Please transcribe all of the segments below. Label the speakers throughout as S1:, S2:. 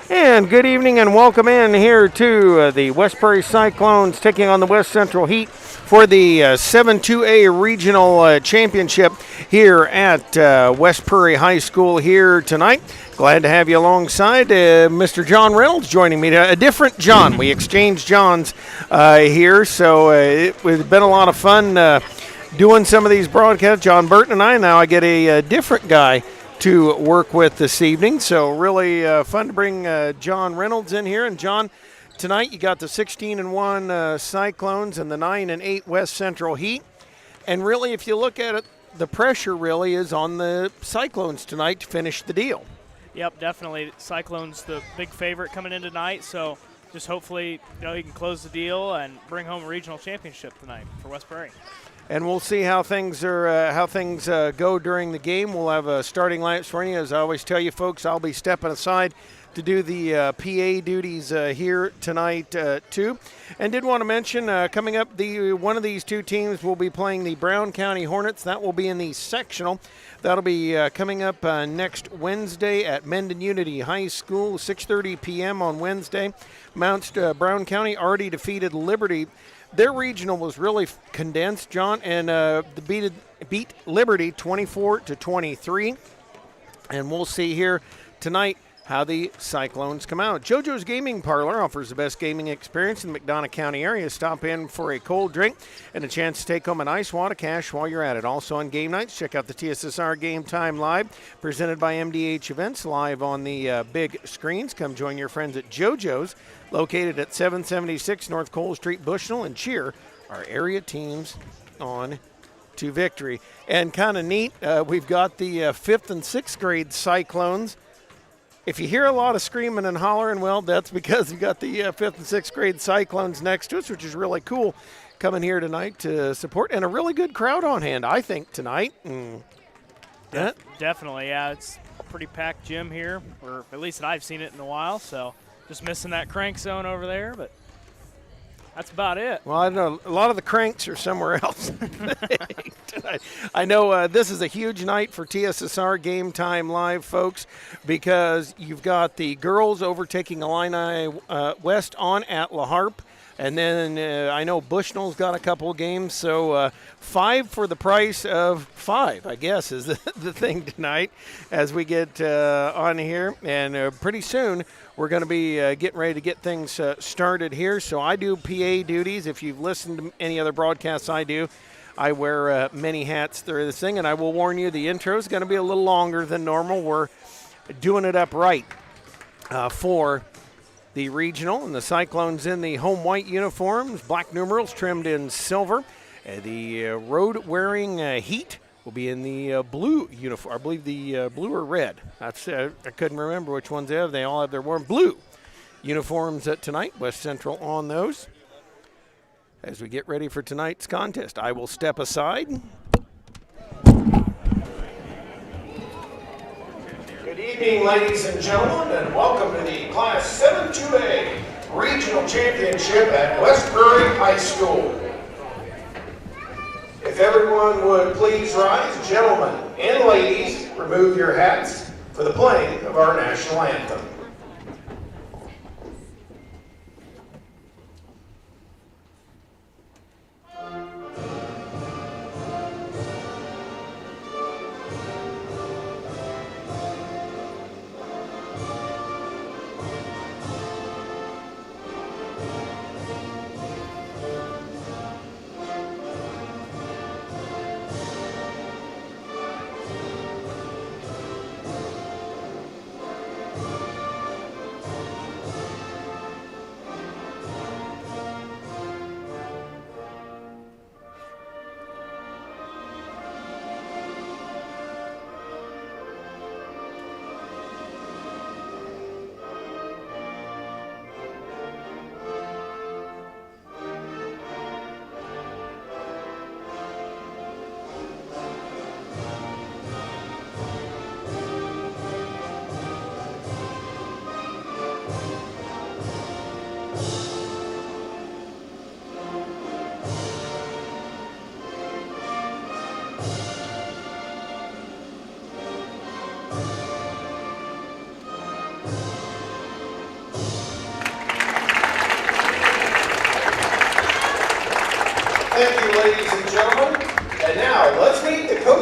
S1: And good evening and welcome in here to the West Prairie Cyclones taking on the West Central Heat for the 7-2A Regional Championship here at West Prairie High School here tonight. Glad to have you alongside Mr. John Reynolds joining me. A different John. We exchanged Johns here, so it's been a lot of fun doing some of these broadcasts. John Burton and I get a different guy to work with this evening. So really fun to bring John Reynolds in here. And John, tonight you got the 16-1 Cyclones and the 9-8 West Central Heat. And really, if you look at it, the pressure really is on the Cyclones tonight to finish the deal.
S2: Yep, definitely. Cyclones the big favorite coming in tonight. So just hopefully you can close the deal and bring home a regional championship tonight for West Prairie.
S1: And we'll see how things go during the game. We'll have starting lineups for you. As I always tell you, folks, I'll be stepping aside to do the PA duties here tonight too. And did want to mention coming up, one of these two teams will be playing the Brown County Hornets. That will be in the sectional. That'll be coming up next Wednesday at Mendon Unity High School, 6:30 p.m. on Wednesday. Brown County already defeated Liberty. Their regional was really condensed, John, and beat Liberty 24-23. And we'll see here tonight how the Cyclones come out. JoJo's Gaming Parlor offers the best gaming experience in the McDonough County area. Stop in for a cold drink and a chance to take home a nice wad of cash while you're at it. Also on game nights, check out the TSSR Game Time Live, presented by MDH Events, live on the big screens. Come join your friends at JoJo's, located at 776 North Cole Street, Bushnell, and cheer our area teams on to victory. And kind of neat, we've got the 5th and 6th grade Cyclones. If you hear a lot of screaming and hollering, well, that's because we got the 5th and 6th grade Cyclones next to us, which is really cool, coming here tonight to support. And a really good crowd on hand, I think, tonight.
S2: Definitely, yeah. It's a pretty packed gym here, or at least I've seen it in a while. So just missing that crank zone over there, but that's about it.
S1: Well, I don't know. A lot of the cranks are somewhere else. I know this is a huge night for TSSR Game Time Live, folks, because you've got the girls overtaking Illini West on at La Harpe. And then I know Bushnell's got a couple of games, so 5 for the price of 5, I guess, is the thing tonight as we get on here. And pretty soon we're going to be getting ready to get things started here. So I do PA duties. If you've listened to any other broadcasts I do, I wear many hats through this thing. And I will warn you, the intro is going to be a little longer than normal. We're doing it up right for the regional, and the Cyclones in the home white uniforms, black numerals trimmed in silver. The road-wearing Heat will be in the blue uniform. I believe the blue or red. I couldn't remember which ones they have. They all have their warm blue uniforms tonight. West Central on those. As we get ready for tonight's contest, I will step aside. Good evening, ladies and gentlemen, and welcome to the Class 7-2A Regional Championship at West Prairie High School. If everyone would please rise, gentlemen and ladies, remove your hats for the playing of our national anthem.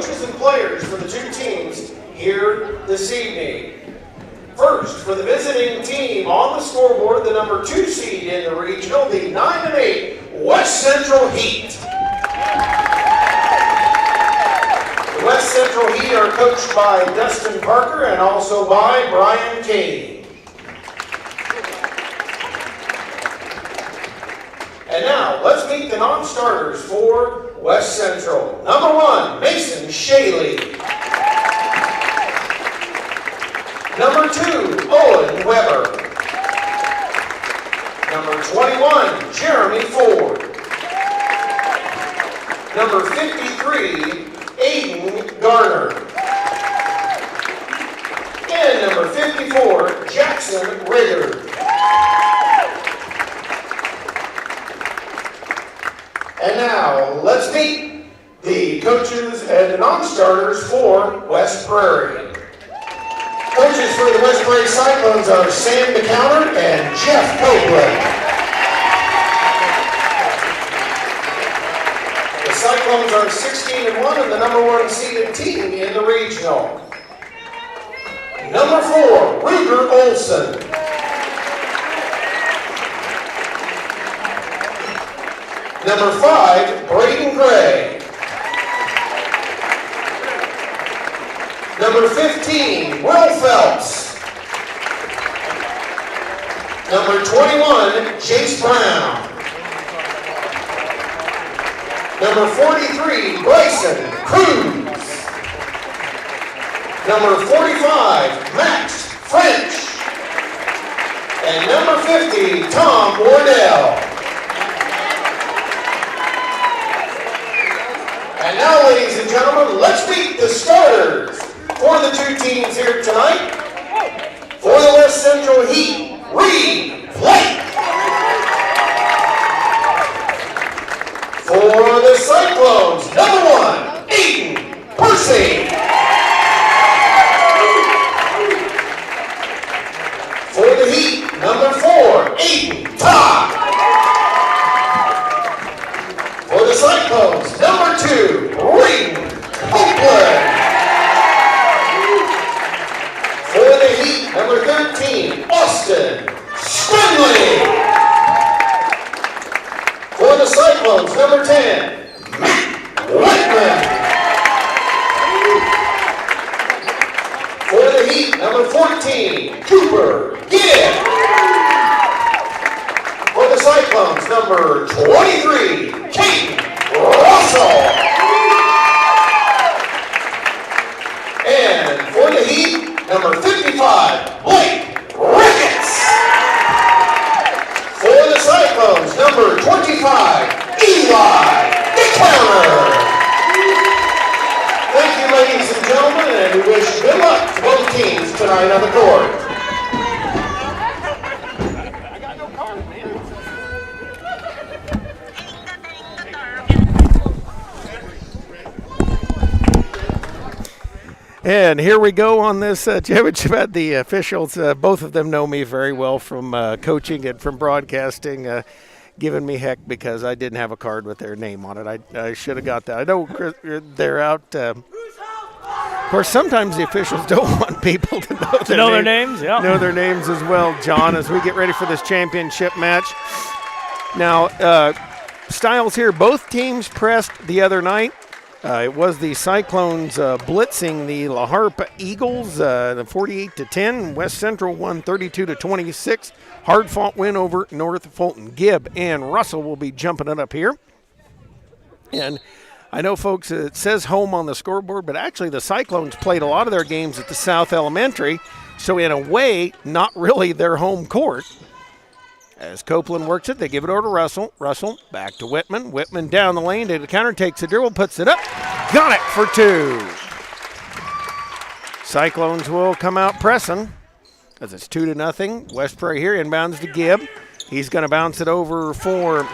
S1: coaches and players for the two teams here this evening. First, for the visiting team on the scoreboard, the number 2 seed in the regional, the 9-8 West Central Heat. The West Central Heat are coached by Dustin Parker and also by Brian Kane. And now, let's meet the non-starters for West Central. Number 1, Mason Shaley. Number 2, Owen Weber. Number 21, Jeremy Ford. Number 53, Aiden Garner. And number 54, Jackson Rigger. And now, let's meet the coaches and the non-starters for West Prairie. Coaches for the West Prairie Cyclones are Sam DeCounter and Jeff Copeland. The Cyclones are 16-1 and the number 1 seeded team in the regional. Number 4, Ruger Olson. Number 5, Braden Gray. Number 15, Will Phelps. Number 21, Jace Brown. Number 43, Bryson Cruz. Number 45, Max French. And number 50, Tom Wardell. And now, ladies and gentlemen, let's meet the starters for the two teams here tonight. For the West Central Heat, Reed Blake. For the Cyclones, number 1, Aiden Percy. For the Heat, number 4, Aiden Todd. For the Cyclones, number 2, Reed Copeland. For the Heat, number 13, Austin Stanley. For the Cyclones, number 10, Matt Whitman. For the Heat, number 14, Cooper Gibb. For the Cyclones, number 23, Kate Russell. And for the Heat, number 55, Blake Ricketts. For the Cyclones, number 25, Eli DeCounter. Thank you, ladies and gentlemen, and we wish good luck to both teams tonight on the court. And here we go on this championship. The officials, both of them know me very well from coaching and from broadcasting, giving me heck because I didn't have a card with their name on it. I should have got that. I know they're out. Of course, sometimes the officials don't want people to know their names. Yeah. Know their names as well, John, as we get ready for this championship match. Now, styles here, both teams pressed the other night. It was the Cyclones blitzing the La Harpe Eagles, the 48-10. West Central won 32-26. Hard-fought win over North Fulton. Gibb and Russell will be jumping it up here. And I know, folks, it says home on the scoreboard, but actually the Cyclones played a lot of their games at the South Elementary, so in a way, not really their home court. As Copeland works it, they give it over to Russell. Russell back to Whitman. Whitman down the lane to the counter, takes a dribble, puts it up. Got it for 2. Cyclones will come out pressing as it's 2-0. West Prairie here inbounds to Gibb. He's going to bounce it over for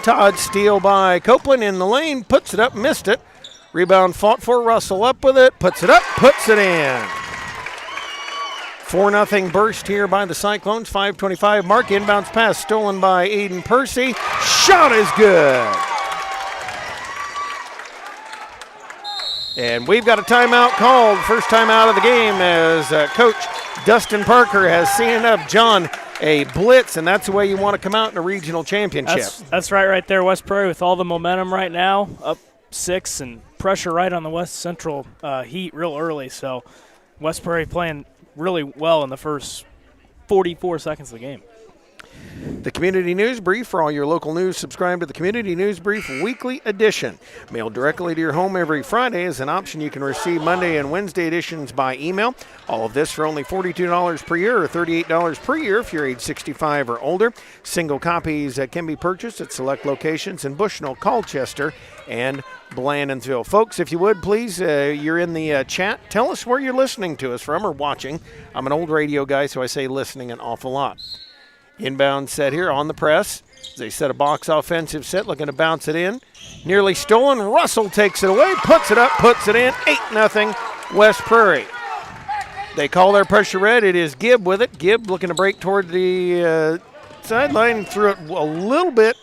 S1: Todd. Steal by Copeland in the lane, puts it up, missed it. Rebound fought for Russell, up with it, puts it up, puts it in. 4-0 burst here by the Cyclones. 5:25 mark. Inbounds pass stolen by Aiden Percy. Shot is good. And we've got a timeout called, first timeout of the game, as Coach Dustin Parker has seen up John a blitz, and that's the way you want to come out in a regional championship.
S2: That's right there, West Prairie with all the momentum right now, up 6 and pressure right on the West Central Heat real early. So West Prairie playing really well in the first 44 seconds of the game.
S1: The Community News Brief. For all your local news, subscribe to the Community News Brief Weekly Edition. Mailed directly to your home every Friday is an option you can receive Monday and Wednesday editions by email. All of this for only $42 per year or $38 per year if you're age 65 or older. Single copies can be purchased at select locations in Bushnell, Colchester, and Blandonsville. Folks, if you would, please, you're in the chat. Tell us where you're listening to us from or watching. I'm an old radio guy, so I say listening an awful lot. Inbound set here on the press. They set a box offensive set, looking to bounce it in. Nearly stolen. Russell takes it away, puts it up, puts it in. 8-0 West Prairie. They call their pressure red. It is Gibb with it. Gibb looking to break toward the sideline. Threw it a little bit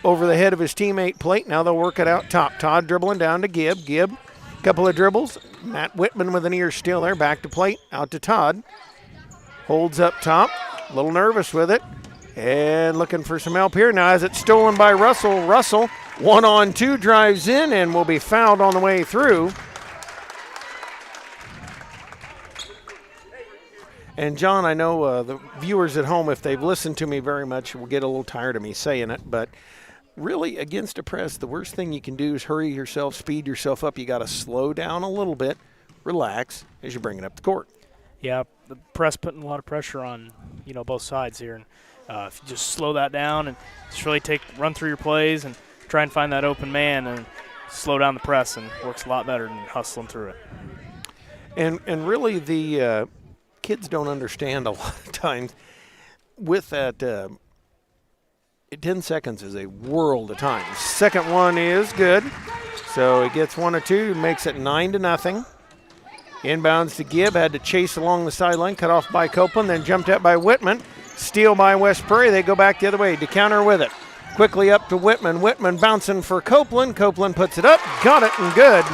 S1: over the head of his teammate Plate. Now they'll work it out top. Todd dribbling down to Gibb. Gibb, couple of dribbles. Matt Whitman with an ear steal there. Back to Plate. Out to Todd. Holds up top. A little nervous with it. And looking for some help here. Now as it's stolen by Russell. Russell, 1-on-2, drives in and will be fouled on the way through. And John, I know the viewers at home, if they've listened to me very much, will get a little tired of me saying it. But really, against a press, the worst thing you can do is hurry yourself, speed yourself up. You got to slow down a little bit, relax as you bring it up the court.
S2: Yeah, the press putting a lot of pressure on, both sides here. And if you just slow that down and just really run through your plays and try and find that open man and slow down the press, and works a lot better than hustling through it.
S1: And really the kids don't understand a lot of times with that 10 seconds is a world of time. Second one is good. So he gets 1 or 2, makes it 9-0. Inbounds to Gibb, had to chase along the sideline, cut off by Copeland, then jumped up by Whitman. Steal by West Prairie. They go back the other way to counter with it. Quickly up to Whitman. Whitman bouncing for Copeland. Copeland puts it up, got it, and good.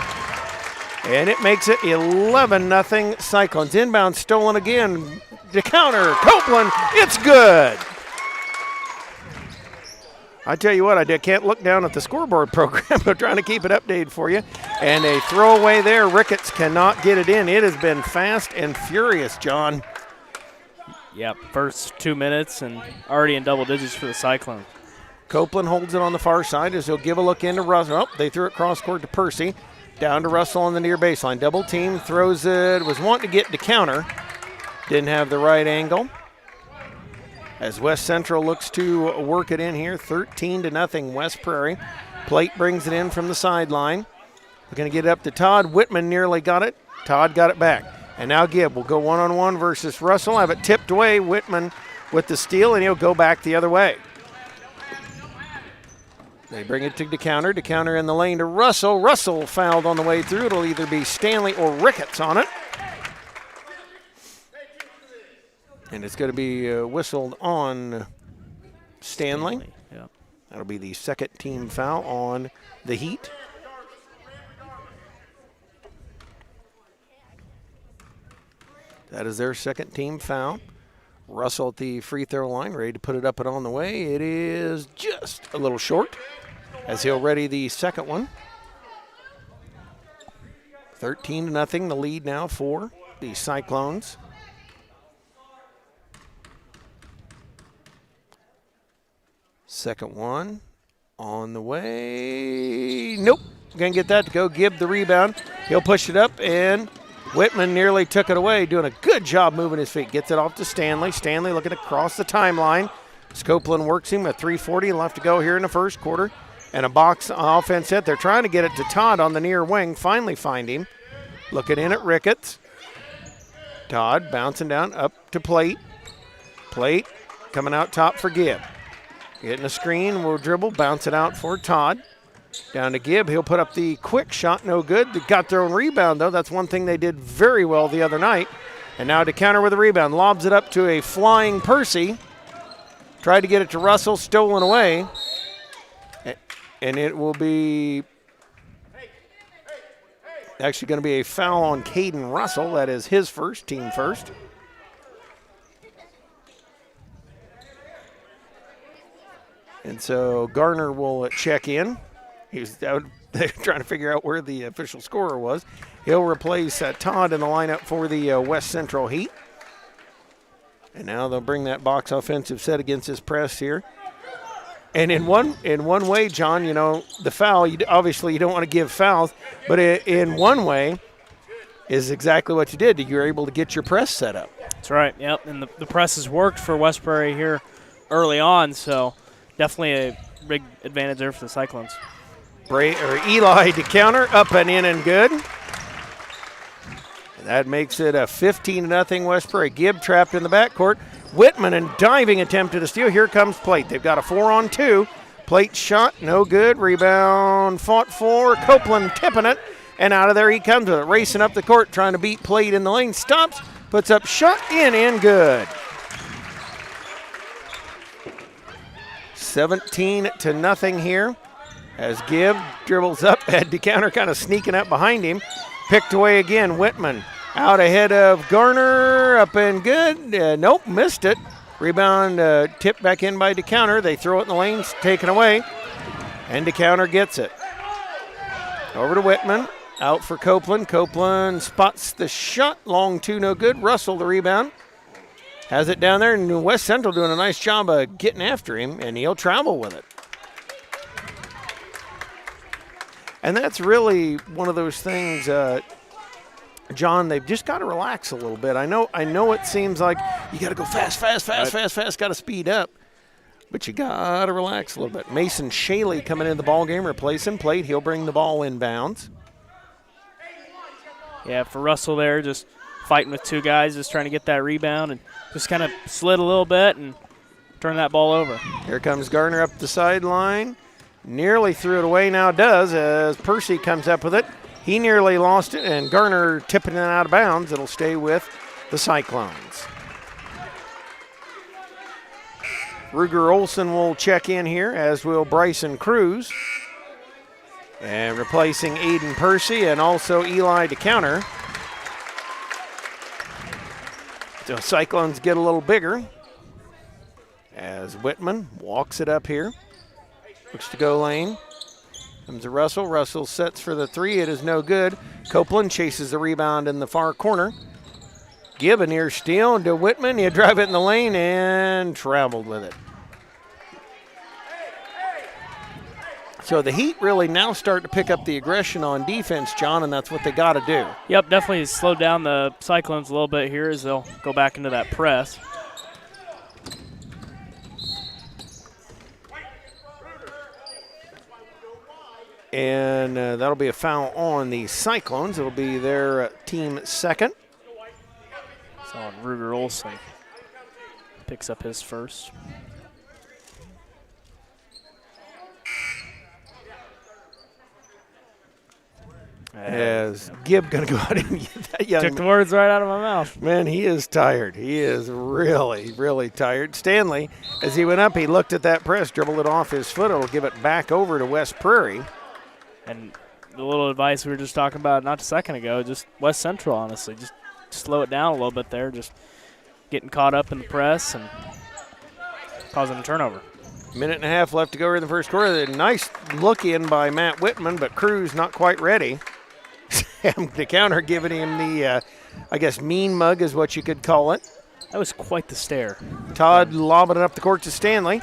S1: And it makes it 11-0 Cyclones. Inbound stolen again. To counter, Copeland, it's good. I tell you what, I can't look down at the scoreboard program. I'm trying to keep it updated for you. And a throwaway there. Ricketts cannot get it in. It has been fast and furious, John.
S2: Yep, first 2 minutes and already in double digits for the Cyclones.
S1: Copeland holds it on the far side as he'll give a look into Russell. Oh, they threw it cross court to Percy. Down to Russell on the near baseline. Double team, throws it. Was wanting to get to counter. Didn't have the right angle. As West Central looks to work it in here, 13-0 West Prairie. Plate brings it in from the sideline. We're going to get it up to Todd. Whitman nearly got it. Todd got it back. And now Gibb will go one-on-one versus Russell. Have it tipped away. Whitman with the steal, and he'll go back the other way. They bring it to DeCounter. DeCounter in the lane to Russell. Russell fouled on the way through. It'll either be Stanley or Ricketts on it. And it's going to be whistled on Stanley.
S2: Yeah.
S1: That'll be the second team foul on the Heat. That is their second team foul. Russell at the free throw line, ready to put it up and on the way. It is just a little short as he'll ready the second one. 13-0, the lead now for the Cyclones. Second one on the way. Nope. Going to get that to go. Gibb the rebound. He'll push it up, and Whitman nearly took it away, doing a good job moving his feet. Gets it off to Stanley. Stanley looking to cross the timeline. Copeland works him at 3:40 left to go here in the first quarter. And a box offense set. They're trying to get it to Todd on the near wing. Finally find him. Looking in at Ricketts. Todd bouncing down up to Plate. Plate coming out top for Gibb. Getting a screen, will dribble, bounce it out for Todd. Down to Gibb, he'll put up the quick shot, no good. They got their own rebound, though. That's one thing they did very well the other night. And now to counter with a rebound, lobs it up to a flying Percy. Tried to get it to Russell, stolen away. And it will be Actually going to be a foul on Caden Russell. That is his first, team first. And so Garner will check in. They're trying to figure out where the official scorer was. He'll replace Todd in the lineup for the West Central Heat. And now they'll bring that box offensive set against his press here. And in one way, John, you know, the foul, obviously you don't want to give fouls, but in one way is exactly what you did. You were able to get your press set up.
S2: That's right, yep. And the press has worked for West Prairie here early on, so definitely a big advantage there for the Cyclones.
S1: Eli to counter, up and in and good. That makes it a 15-0 West Prairie. Gibb trapped in the backcourt. Whitman and diving attempt to steal. Here comes Plate. They've got a 4-on-2. Plate shot, no good. Rebound fought for. Copeland tipping it, and out of there he comes with it. Racing up the court, trying to beat Plate in the lane. Stops, puts up shot, in and good. 17-0 here as Gibb dribbles up. Had DeCounter kind of sneaking up behind him. Picked away again. Whitman out ahead of Garner. Up and good. Nope, missed it. Rebound tipped back in by DeCounter. They throw it in the lanes, taken away. And DeCounter gets it. Over to Whitman. Out for Copeland. Copeland spots the shot. Long two, no good. Russell the rebound. Has it down there. And West Central doing a nice job of getting after him. And he'll travel with it. And that's really one of those things, John, they've just got to relax a little bit. I know it seems like you got to go fast, got to speed up. But you got to relax a little bit. Mason Shaley coming into the ball game, replacing Plate. He'll bring the ball inbounds.
S2: Yeah, for Russell there, just fighting with two guys, just trying to get that rebound and just kind of slid a little bit and turn that ball over.
S1: Here comes Gardner up the sideline. Nearly threw it away, now does, as Percy comes up with it. He nearly lost it, and Garner tipping it out of bounds. It'll stay with the Cyclones. Ruger Olson will check in here, as will Bryson Cruz. And replacing Aiden Percy and also Eli to counter. The Cyclones get a little bigger as Whitman walks it up here. Looks to go lane. Comes to Russell. Russell sets for the three. It is no good. Copeland chases the rebound in the far corner. Gibb a near steal to Whitman. He'll drive it in the lane and traveled with it. So the Heat really now start to pick up the aggression on defense, John, and that's what they got to do.
S2: Yep, definitely slowed down the Cyclones a little bit here as they'll go back into that press.
S1: And that'll be a foul on the Cyclones. It'll be their team second.
S2: So Ruger Olson picks up his first.
S1: As Gibb going to go out and get that young
S2: Took the words right out of my mouth.
S1: man, he is tired. He is really, really tired. Stanley, as he went up, he looked at that press, dribbled it off his foot. It'll give it back over to West Prairie.
S2: And the little advice we were just talking about not a second ago, just West Central, honestly. Just slow it down a little bit there, just getting caught up in the press and causing a turnover.
S1: Minute and a half left to go in the first quarter. Nice look in by Matt Whitman, but Cruz not quite ready. The counter giving him the, I guess, mean mug is what you could call it.
S2: That was quite the stare.
S1: Todd lobbing it up the court to Stanley.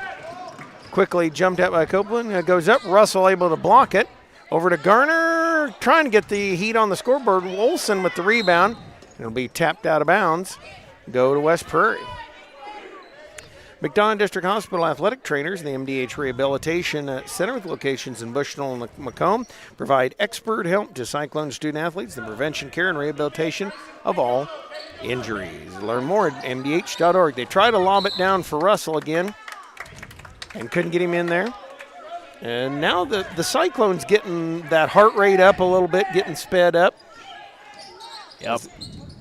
S1: Quickly jumped out by Copeland. Goes up. Russell able to block it. Over to Garner, trying to get the Heat on the scoreboard. Olson with the rebound. It'll be tapped out of bounds. Go to West Prairie. McDonough District Hospital athletic trainers and the MDH Rehabilitation Center with locations in Bushnell and Macomb provide expert help to Cyclone student athletes in prevention, care, and rehabilitation of all injuries. Learn more at mdh.org. They try to lob it down for Russell again and couldn't get him in there. And now the Cyclones getting that heart rate up a little bit, getting sped up.
S2: Yep.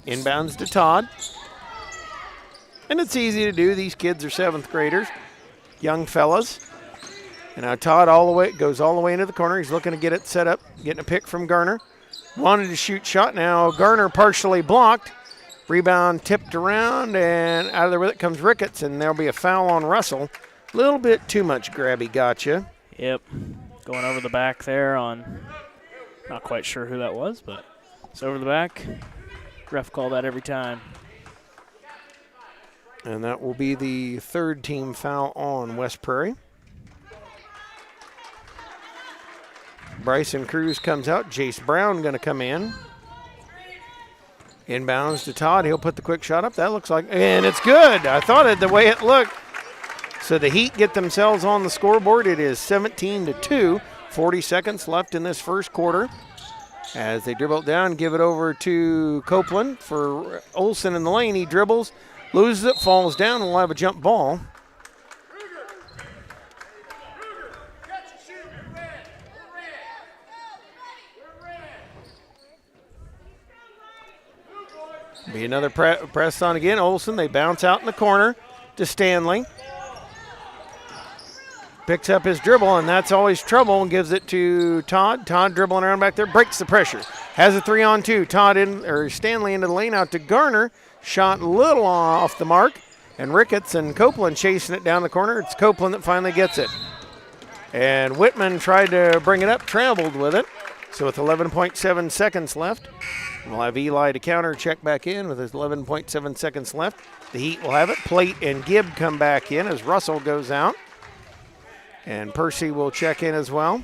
S1: Inbounds to Todd. And it's easy to do. These kids are 7th graders, young fellas. And now Todd goes all the way into the corner. He's looking to get it set up, getting a pick from Garner. Wanted to shoot shot. Now Garner partially blocked. Rebound tipped around, and out of there with it comes Ricketts, and there'll be a foul on Russell. A little bit too much grabby gotcha.
S2: Yep. Going over the back there on, not quite sure who that was, but it's over the back. Ref call that every time.
S1: And that will be the third team foul on West Prairie. Bryson Cruz comes out. Jace Brown going to come in. Inbounds to Todd. He'll put the quick shot up. That looks like, and it's good. I thought it the way it looked. So the Heat get themselves on the scoreboard. It is 17-2. 40 seconds left in this first quarter. As they dribble it down, give it over to Copeland for Olsen in the lane. He dribbles, loses it, falls down, and we'll have a jump ball. Be another press on again. Olsen, they bounce out in the corner to Stanley. Picks up his dribble, and that's always trouble, and gives it to Todd. Todd dribbling around back there, breaks the pressure. Has a 3-on-2. Stanley into the lane, out to Garner. Shot a little off the mark, and Ricketts and Copeland chasing it down the corner. It's Copeland that finally gets it. And Whitman tried to bring it up, traveled with it. So with 11.7 seconds left, we'll have Eli to counter, check back in with his 11.7 seconds left. The Heat will have it. Plate and Gibb come back in as Russell goes out. And Percy will check in as well.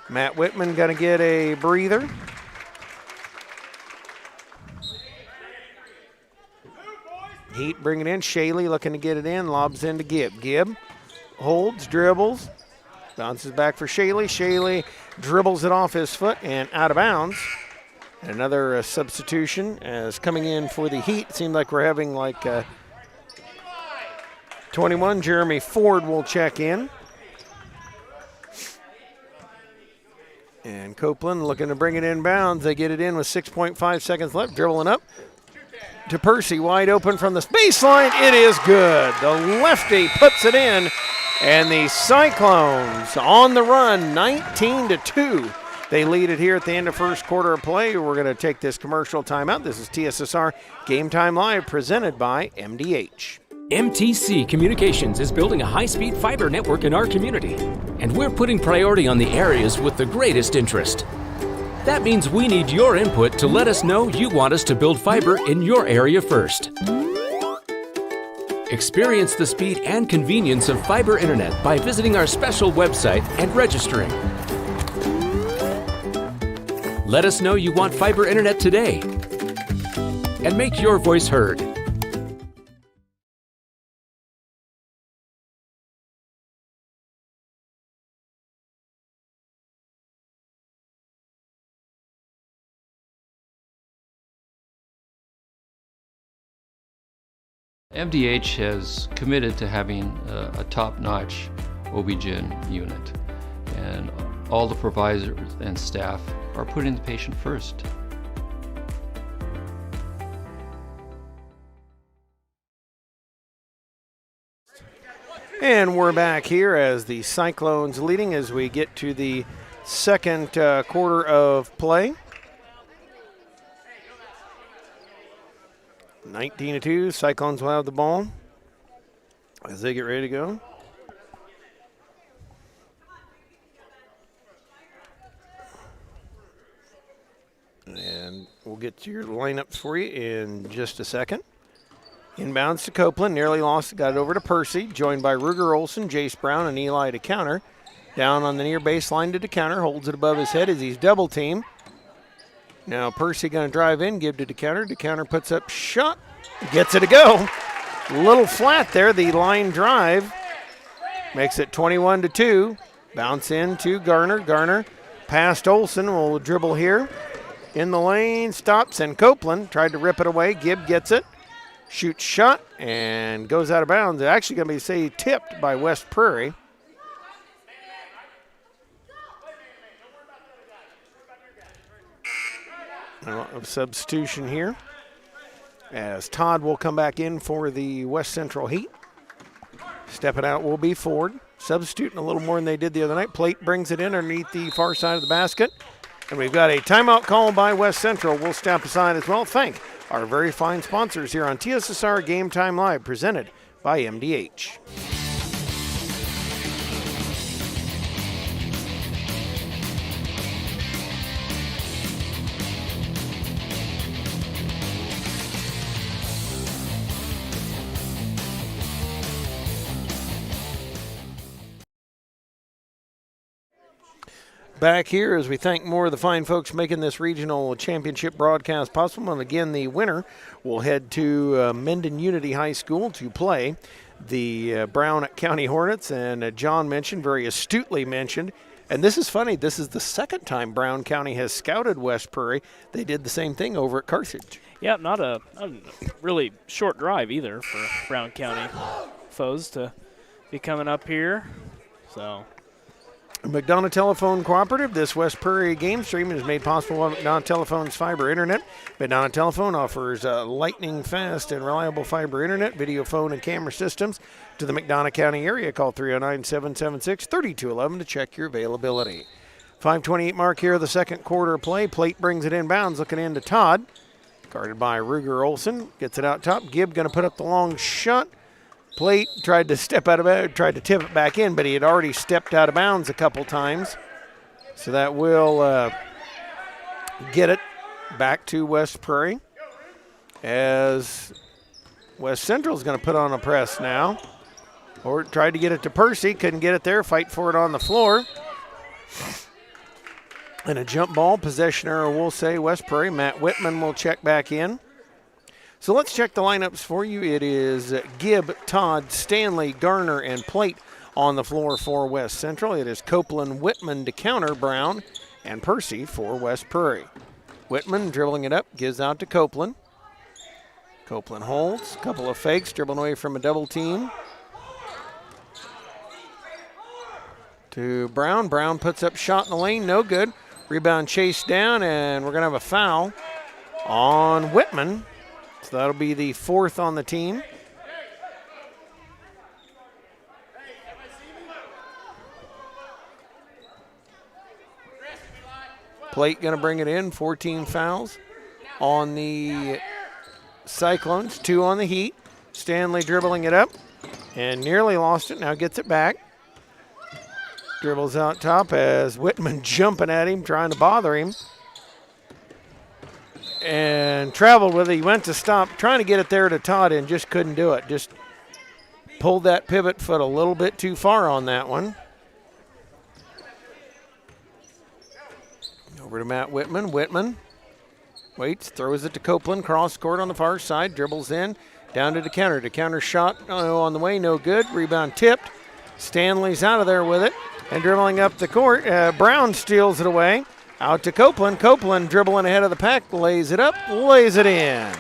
S1: Matt Whitman going to get a breather. Heat bring it in. Shaley looking to get it in. Lobs into Gibb. Gibb holds, dribbles, bounces back for Shaley. Shaley dribbles it off his foot and out of bounds. And another substitution as coming in for the Heat. Seemed like we're having like 21. Jeremy Ford will check in. And Copeland looking to bring it in bounds. They get it in with 6.5 seconds left. Dribbling up to Percy, wide open from the baseline. It is good. The lefty puts it in. And the Cyclones on the run, 19-2. They lead it here at the end of first quarter of play. We're going to take this commercial timeout. This is TSSR Game Time Live presented by MDH.
S3: MTC Communications is building a high-speed fiber network in our community, and we're putting priority on the areas with the greatest interest. That means we need your input to let us know you want us to build fiber in your area first. Experience the speed and convenience of fiber internet by visiting our special website and registering. Let us know you want fiber internet today and make your voice heard.
S4: MDH has committed to having a top-notch OB-GYN unit, and all the providers and staff are putting the patient first.
S1: And we're back here as the Cyclones leading as we get to the second quarter of play. 19-2, Cyclones will have the ball as they get ready to go. And we'll get to your lineups for you in just a second. Inbounds to Copeland, nearly lost, got it over to Percy, joined by Ruger Olsen, Jace Brown, and Eli to counter. Down on the near baseline to DeCounter, holds it above his head as he's double teamed. Now Percy going to drive in, give to DeCounter. DeCounter puts up shot, gets it to go. A little flat there, the line drive. Makes it 21-2. Bounce in to Garner. Garner past Olsen, will dribble here. In the lane, stops, and Copeland tried to rip it away. Gibb gets it, shoots shot, and goes out of bounds. It's actually going to be, tipped by West Prairie. A substitution here as Todd will come back in for the West Central Heat. Stepping out will be Ford. Substituting a little more than they did the other night. Plate brings it in underneath the far side of the basket. And we've got a timeout call by West Central. We'll step aside as well. Thank our very fine sponsors here on TSSR Game Time Live, presented by MDH. Back here as we thank more of the fine folks making this regional championship broadcast possible. And again, the winner will head to Mendon Unity High School to play the Brown County Hornets. And John mentioned, very astutely mentioned, and this is funny, this is the second time Brown County has scouted West Prairie. They did the same thing over at Carthage.
S2: Yeah, not a really short drive either for Brown County foes to be coming up here. So
S1: McDonough Telephone Cooperative. This West Prairie game stream is made possible by McDonough Telephone's fiber internet. McDonough Telephone offers lightning fast and reliable fiber internet, video, phone, and camera systems to the McDonough County area. Call 309-776-3211 to check your availability. 5:28 mark here of the second quarter play. Plate brings it inbounds, looking into Todd. Guarded by Ruger Olson. Gets it out top. Gibb going to put up the long shot. Plate tried to tip it back in, but he had already stepped out of bounds a couple times. So that will get it back to West Prairie, as West Central is going to put on a press now. Or tried to get it to Percy, couldn't get it there, fight for it on the floor. And a jump ball, possession error, we'll say West Prairie. Matt Whitman will check back in. So let's check the lineups for you. It is Gibb, Todd, Stanley, Garner, and Plate on the floor for West Central. It is Copeland, Whitman to counter Brown, and Percy for West Prairie. Whitman dribbling it up, gives out to Copeland. Copeland holds, a couple of fakes, dribbling away from a double team. To Brown. Brown puts up shot in the lane, no good. Rebound chased down, and we're going to have a foul on Whitman. So that'll be the fourth on the team. Plate going to bring it in, 14 fouls on the Cyclones, 2 on the Heat. Stanley dribbling it up and nearly lost it, now gets it back. Dribbles out top as Whitman jumping at him, trying to bother him. And traveled with it. He went to stop, trying to get it there to Todd and just couldn't do it. Just pulled that pivot foot a little bit too far on that one. Over to Matt Whitman. Whitman waits, throws it to Copeland. Cross court on the far side, dribbles in, down to DeCounter. DeCounter shot on the way, no good. Rebound tipped. Stanley's out of there with it and dribbling up the court. Brown steals it away. Out to Copeland. Copeland dribbling ahead of the pack, lays it up, lays it in.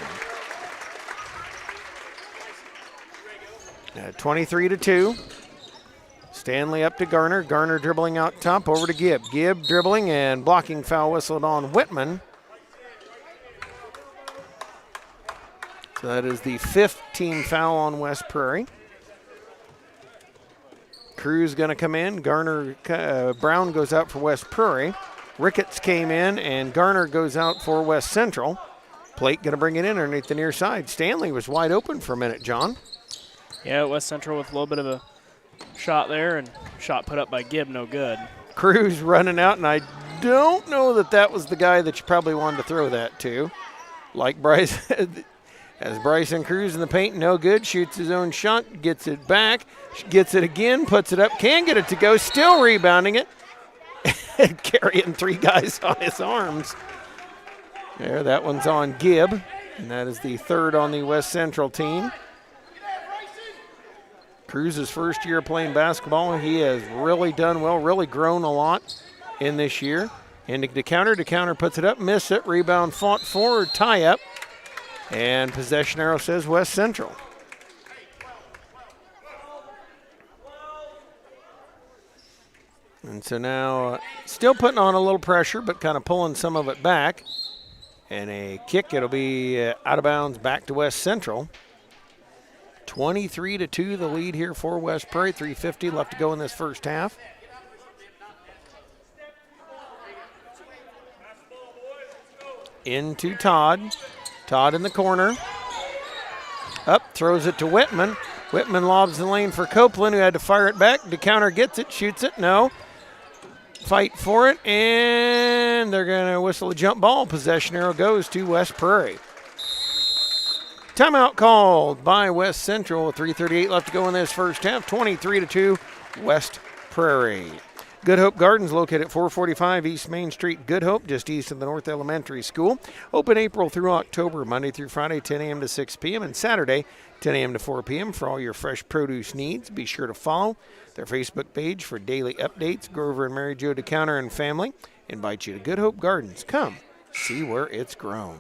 S1: 23-2. Stanley up to Garner. Garner dribbling out top, over to Gibb. Gibb dribbling and blocking foul whistled on Whitman. So that is the 5th team foul on West Prairie. Cruz going to come in. Garner, Brown goes out for West Prairie. Ricketts came in, and Garner goes out for West Central. Plate going to bring it in underneath the near side. Stanley was wide open for a minute, John.
S2: Yeah, West Central with a little bit of a shot there, and shot put up by Gibb, no good.
S1: Cruz running out, and I don't know that was the guy that you probably wanted to throw that to. Like Bryce, as Bryson Cruz in the paint, no good. Shoots his own shot, gets it back, gets it again, puts it up, can get it to go, still rebounding it. Carrying 3 guys on his arms. There, that one's on Gibb, and that is the 3rd on the West Central team. Cruz's first year playing basketball. He has really done well, really grown a lot in this year. Into DeCounter. DeCounter puts it up, miss it, rebound fought forward, tie up, and possession arrow says West Central. And so now still putting on a little pressure, but kind of pulling some of it back. And a kick, it'll be out of bounds back to West Central. 23-2 the lead here for West Prairie. 3:50 left to go in this first half. into Todd. Todd in the corner. Up, throws it to Whitman. Whitman lobs the lane for Copeland, who had to fire it back. DeCounter gets it, shoots it, no. Fight for it, and they're going to whistle a jump ball. Possession arrow goes to West Prairie. Timeout called by West Central. 3:38 left to go in this first half. 23-2, West Prairie. Good Hope Gardens, located at 445 East Main Street, Good Hope, just east of the North Elementary School. Open April through October, Monday through Friday, 10 a.m. to 6 p.m., and Saturday, 10 a.m. to 4 p.m. for all your fresh produce needs. Be sure to follow their Facebook page for daily updates. Grover and Mary Jo DeCounter and family invite you to Good Hope Gardens. Come see where it's grown.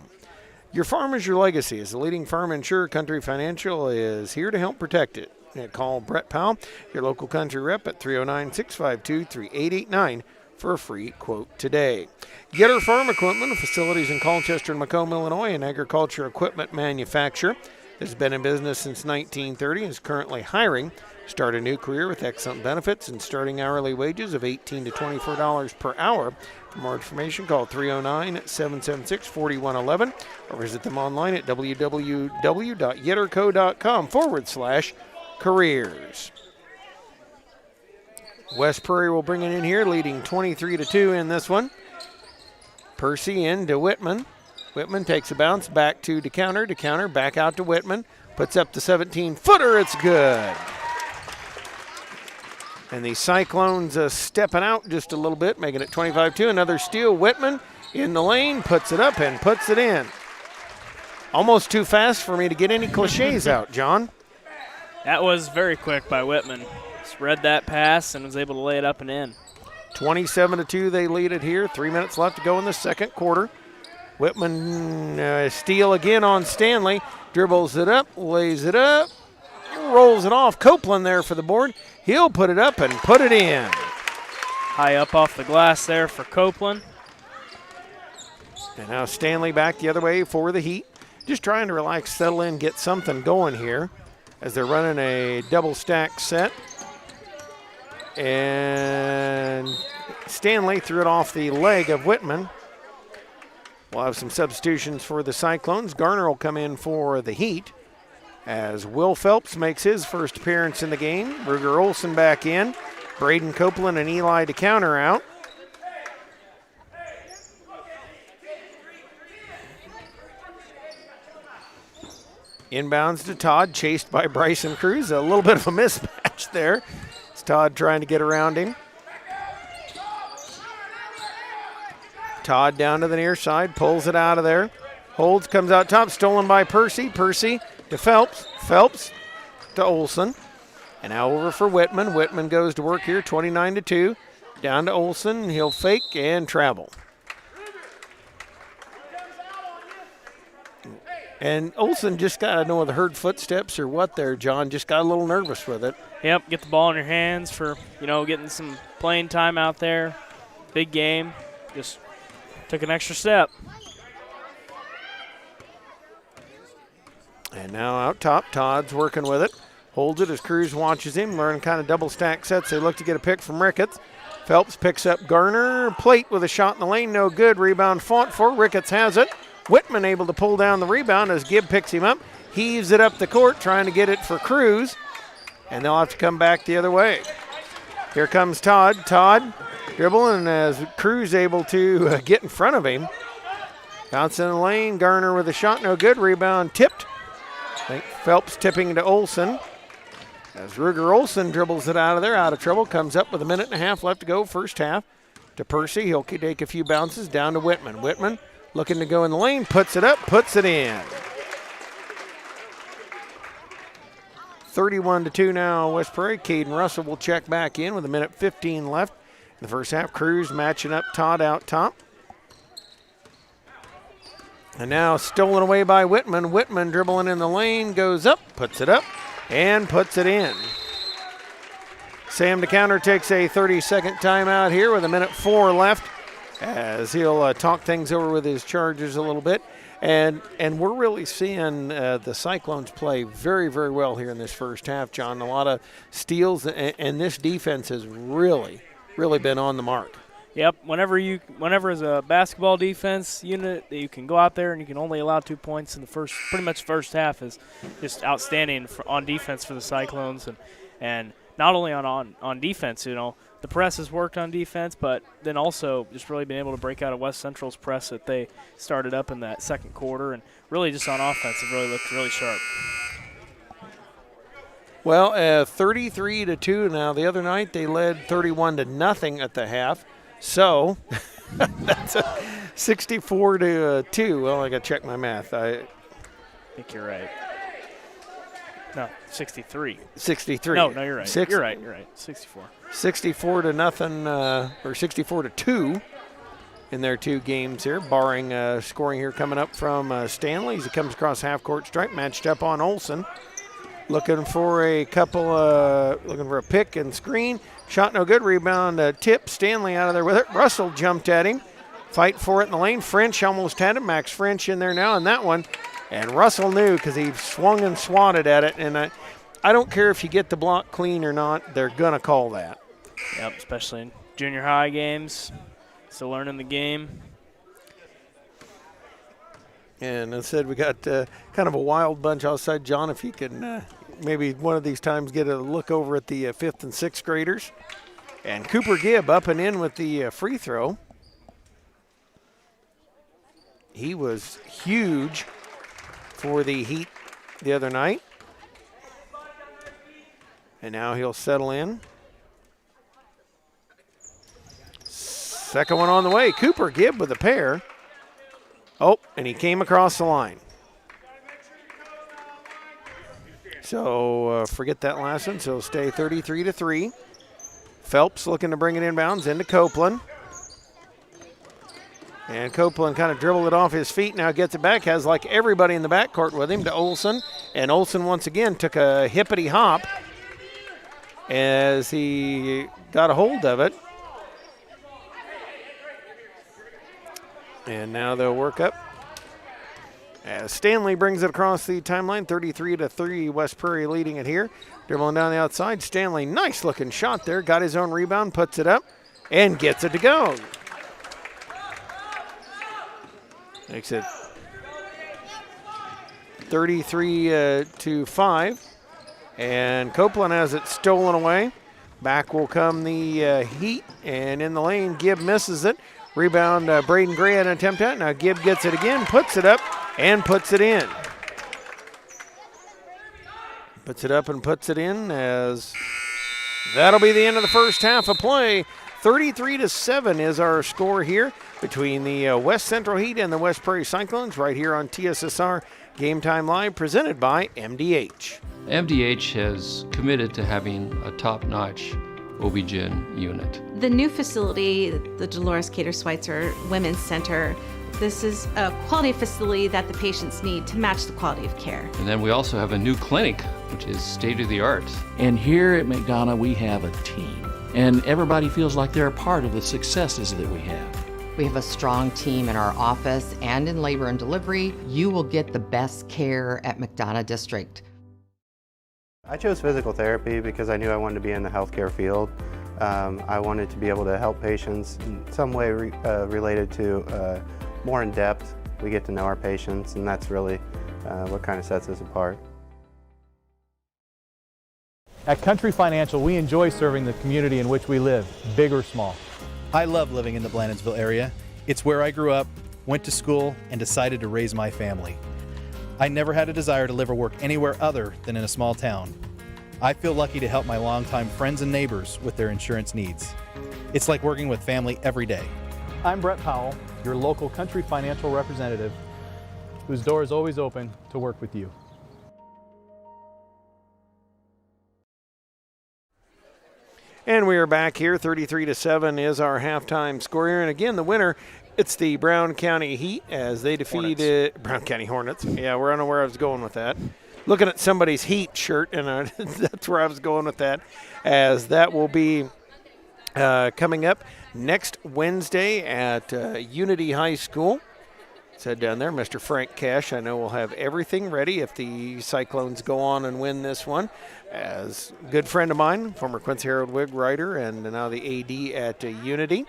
S1: Your farm is your legacy. As the leading farm insurer, Country Financial is here to help protect it. Call Brett Powell, your local country rep, at 309-652-3889 for a free quote today. Getter Farm Equipment, facilities in Colchester and Macomb, Illinois, an agriculture equipment manufacturer. Has been in business since 1930 and is currently hiring. Start a new career with excellent benefits and starting hourly wages of $18 to $24 per hour. For more information, call 309-776-4111 or visit them online at www.yetterco.com/careers. West Prairie will bring it in here, leading 23-2 in this one. Percy into Whitman. Whitman takes a bounce back to DeCounter. DeCounter back out to Whitman. Puts up the 17-footer. It's good. And the Cyclones stepping out just a little bit, making it 25-2. Another steal. Whitman in the lane, puts it up and puts it in. Almost too fast for me to get any cliches out, John.
S2: That was very quick by Whitman. Just read that pass and was able to lay it up and in.
S1: 27-2, they lead it here. 3 minutes left to go in the second quarter. Whitman steal again on Stanley. Dribbles it up, lays it up, rolls it off. Copeland there for the board. He'll put it up and put it in.
S2: High up off the glass there for Copeland.
S1: And now Stanley back the other way for the Heat. Just trying to relax, settle in, get something going here as they're running a double stack set. And Stanley threw it off the leg of Whitman. We'll have some substitutions for the Cyclones. Garner will come in for the Heat as Will Phelps makes his first appearance in the game. Ruger Olson back in. Braden Copeland and Eli DeCounter out. Inbounds to Todd, chased by Bryson Cruz. A little bit of a mismatch there. It's Todd trying to get around him. Todd down to the near side, pulls it out of there. Holds, comes out top, stolen by Percy. Percy to Phelps. Phelps to Olson. And now over for Whitman. Whitman goes to work here, 29-2. Down to Olson. He'll fake and travel. And Olson just got, I don't know whether heard footsteps or what there, John, just got a little nervous with it.
S2: Yep, get the ball in your hands for, getting some playing time out there. Big game. Just took an extra step.
S1: And now out top, Todd's working with it. Holds it as Cruz watches him. Learn kind of double stack sets. They look to get a pick from Ricketts. Phelps picks up Garner. Plate with a shot in the lane. No good. Rebound fought for. Ricketts has it. Whitman able to pull down the rebound as Gibb picks him up. Heaves it up the court, trying to get it for Cruz. And they'll have to come back the other way. Here comes Todd. Todd dribbling as Cruz able to get in front of him. Bounce in the lane. Garner with a shot. No good. Rebound tipped. I think Phelps tipping to Olson. As Ruger Olson dribbles it out of there, out of trouble. Comes up with a minute and a half left to go, first half. To Percy. He'll take a few bounces down to Whitman. Whitman looking to go in the lane. Puts it up. Puts it in. 31-2 now, West Prairie. Caden Russell will check back in with a minute 15 left in the first half. Cruz matching up Todd out top. And now stolen away by Whitman. Whitman dribbling in the lane, goes up, puts it up, and puts it in. Sam DeCounter takes a 30-second timeout here with a minute 4 left as he'll talk things over with his Chargers a little bit. And we're really seeing the Cyclones play very, very well here in this first half, John. A lot of steals, and this defense has really, really been on the mark.
S2: Yep. Whenever as a basketball defense unit, you can go out there and you can only allow 2 points in the pretty much first half is just outstanding on defense for the Cyclones, and not only on defense. The press has worked on defense, but then also just really being able to break out of West Central's press that they started up in that second quarter, and really just on offense, it really looked really sharp.
S1: Well, 33-2 now. The other night they led 31-0 at the half. So that's a 64-2. Well, I got to check my math.
S2: I think you're right. No, 63.
S1: 63.
S2: No, you're right. You're right. 64.
S1: 64-0 or 64-2 in their two games here, barring scoring here coming up from Stanley as he comes across half-court stripe, matched up on Olson. Looking for a pick and screen. Shot no good. Rebound tip. Stanley out of there with it. Russell jumped at him. Fight for it in the lane. French almost had him. Max French in there now in that one. And Russell knew because he swung and swatted at it. And I don't care if you get the block clean or not. They're going to call that.
S2: Yep, especially in junior high games. Still learning the game.
S1: And as I said, we got kind of a wild bunch outside. John, if you can maybe one of these times get a look over at the 5th and 6th graders. And Cooper Gibb up and in with the free throw. He was huge for the Heat the other night. And now he'll settle in. Second one on the way. Cooper Gibb with a pair. Oh, and he came across the line. So forget that last one. So stay 33-3. Phelps looking to bring it inbounds into Copeland. And Copeland kind of dribbled it off his feet. Now gets it back. Has like everybody in the backcourt with him to Olson. And Olson once again took a hippity hop as he got a hold of it. And now they'll work up. As Stanley brings it across the timeline, 33-3, West Prairie leading it here. Dribbling down the outside. Stanley, nice looking shot there. Got his own rebound, puts it up, and gets it to go. Makes it 33-5. And Copeland has it stolen away. Back will come the Heat, and in the lane, Gibb misses it. Rebound, Braden Gray had an attempt at it. Now Gibb gets it again, puts it up, and puts it in. Puts it up and puts it in as that'll be the end of the first half of play. 33-7 is our score here between the West Central Heat and the West Prairie Cyclones right here on TSSR Game Time Live, presented by MDH.
S4: MDH has committed to having a top-notch OB-GYN unit.
S5: The new facility, the Dolores Cater Schweitzer Women's Center, this is a quality facility that the patients need to match the quality of care.
S4: And then we also have a new clinic, which is state-of-the-art.
S6: And here at McDonough, we have a team. And everybody feels like they're a part of the successes that we have.
S7: We have a strong team in our office and in labor and delivery. You will get the best care at McDonough District.
S8: I chose physical therapy because I knew I wanted to be in the healthcare field. I wanted to be able to help patients in some way related to more in depth. We get to know our patients, and that's really what kind of sets us apart.
S9: At Country Financial, we enjoy serving the community in which we live, big or small.
S10: I love living in the Blandonsville area. It's where I grew up, went to school, and decided to raise my family. I never had a desire to live or work anywhere other than in a small town. I feel lucky to help my longtime friends and neighbors with their insurance needs. It's like working with family every day.
S9: I'm Brett Powell, your local Country Financial representative, whose door is always open to work with you.
S1: And we are back here. 33-7 is our halftime score here. And again, the winner, it's the Brown County Heat as they defeated Brown County Hornets. Yeah, we're unaware I was going with that. Looking at somebody's Heat shirt, and that's where I was going with that, as that will be coming up next Wednesday at Unity High School. Said down there, Mr. Frank Cash, I know will have everything ready if the Cyclones go on and win this one. As a good friend of mine, former Quincy Herald Whig writer and now the AD at Unity.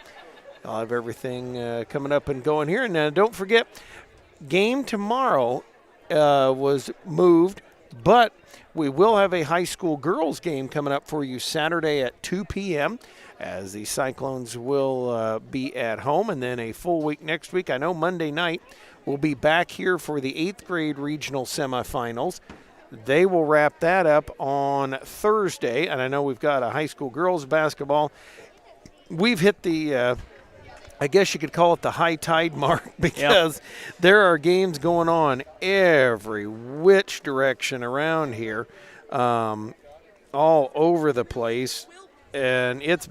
S1: I'll have everything coming up and going here. And don't forget, game tomorrow was moved, but we will have a high school girls game coming up for you Saturday at 2 p.m. as the Cyclones will be at home, and then a full week next week. I know Monday night we'll be back here for the 8th grade regional semifinals. They will wrap that up on Thursday, and I know we've got a high school girls basketball. We've hit the I guess you could call it the high tide mark because there are games going on every which direction around here, all over the place, and it's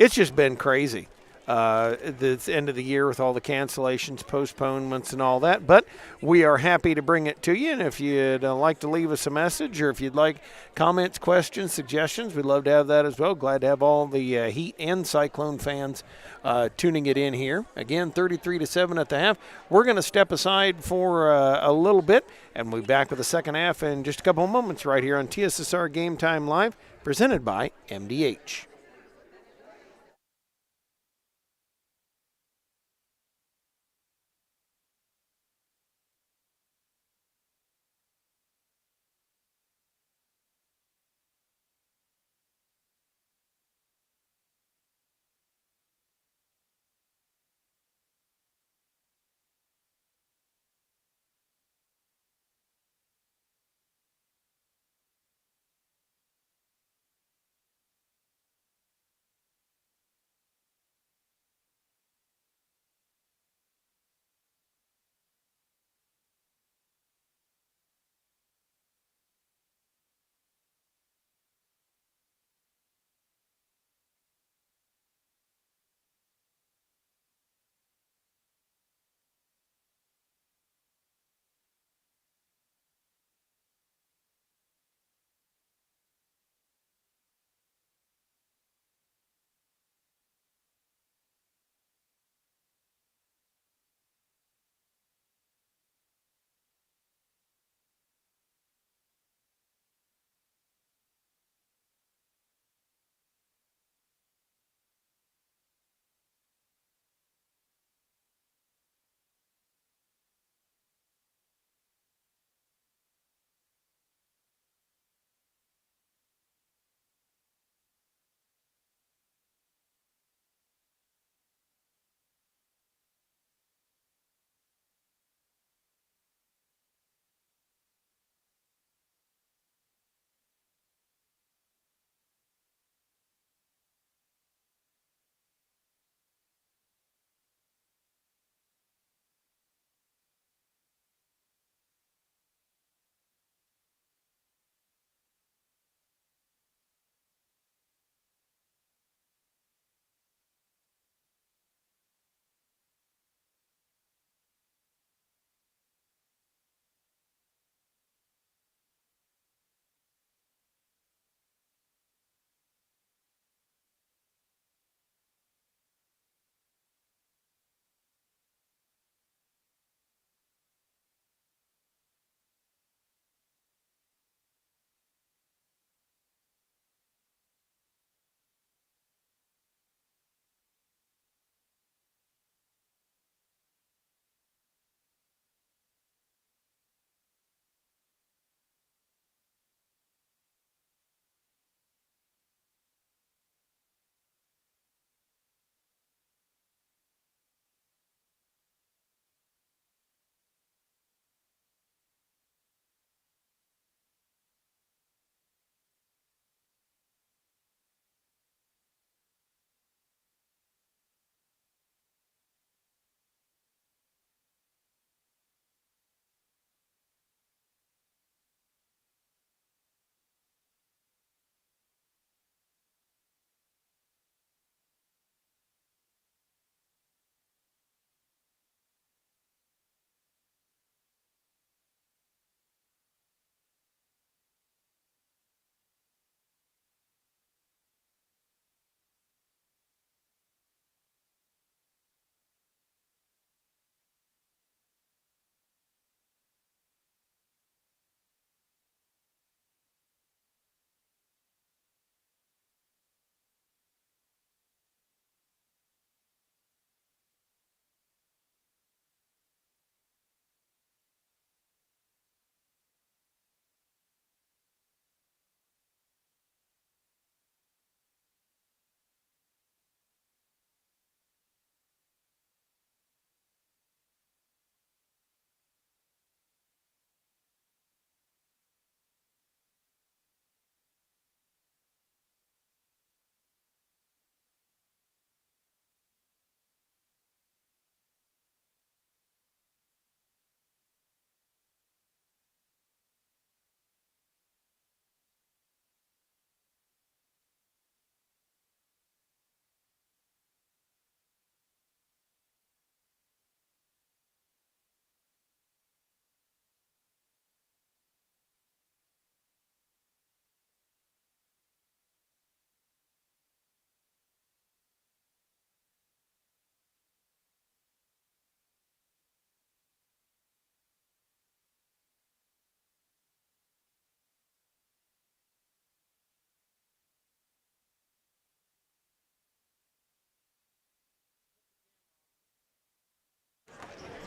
S1: just been crazy. It's end of the year with all the cancellations, postponements, and all that. But we are happy to bring it to you. And if you'd like to leave us a message, or if you'd like comments, questions, suggestions, we'd love to have that as well. Glad to have all the Heat and Cyclone fans tuning it in here. Again, 33-7 at the half. We're going to step aside for a little bit, and we'll be back with the second half in just a couple of moments right here on TSSR Game Time Live, presented by MDH.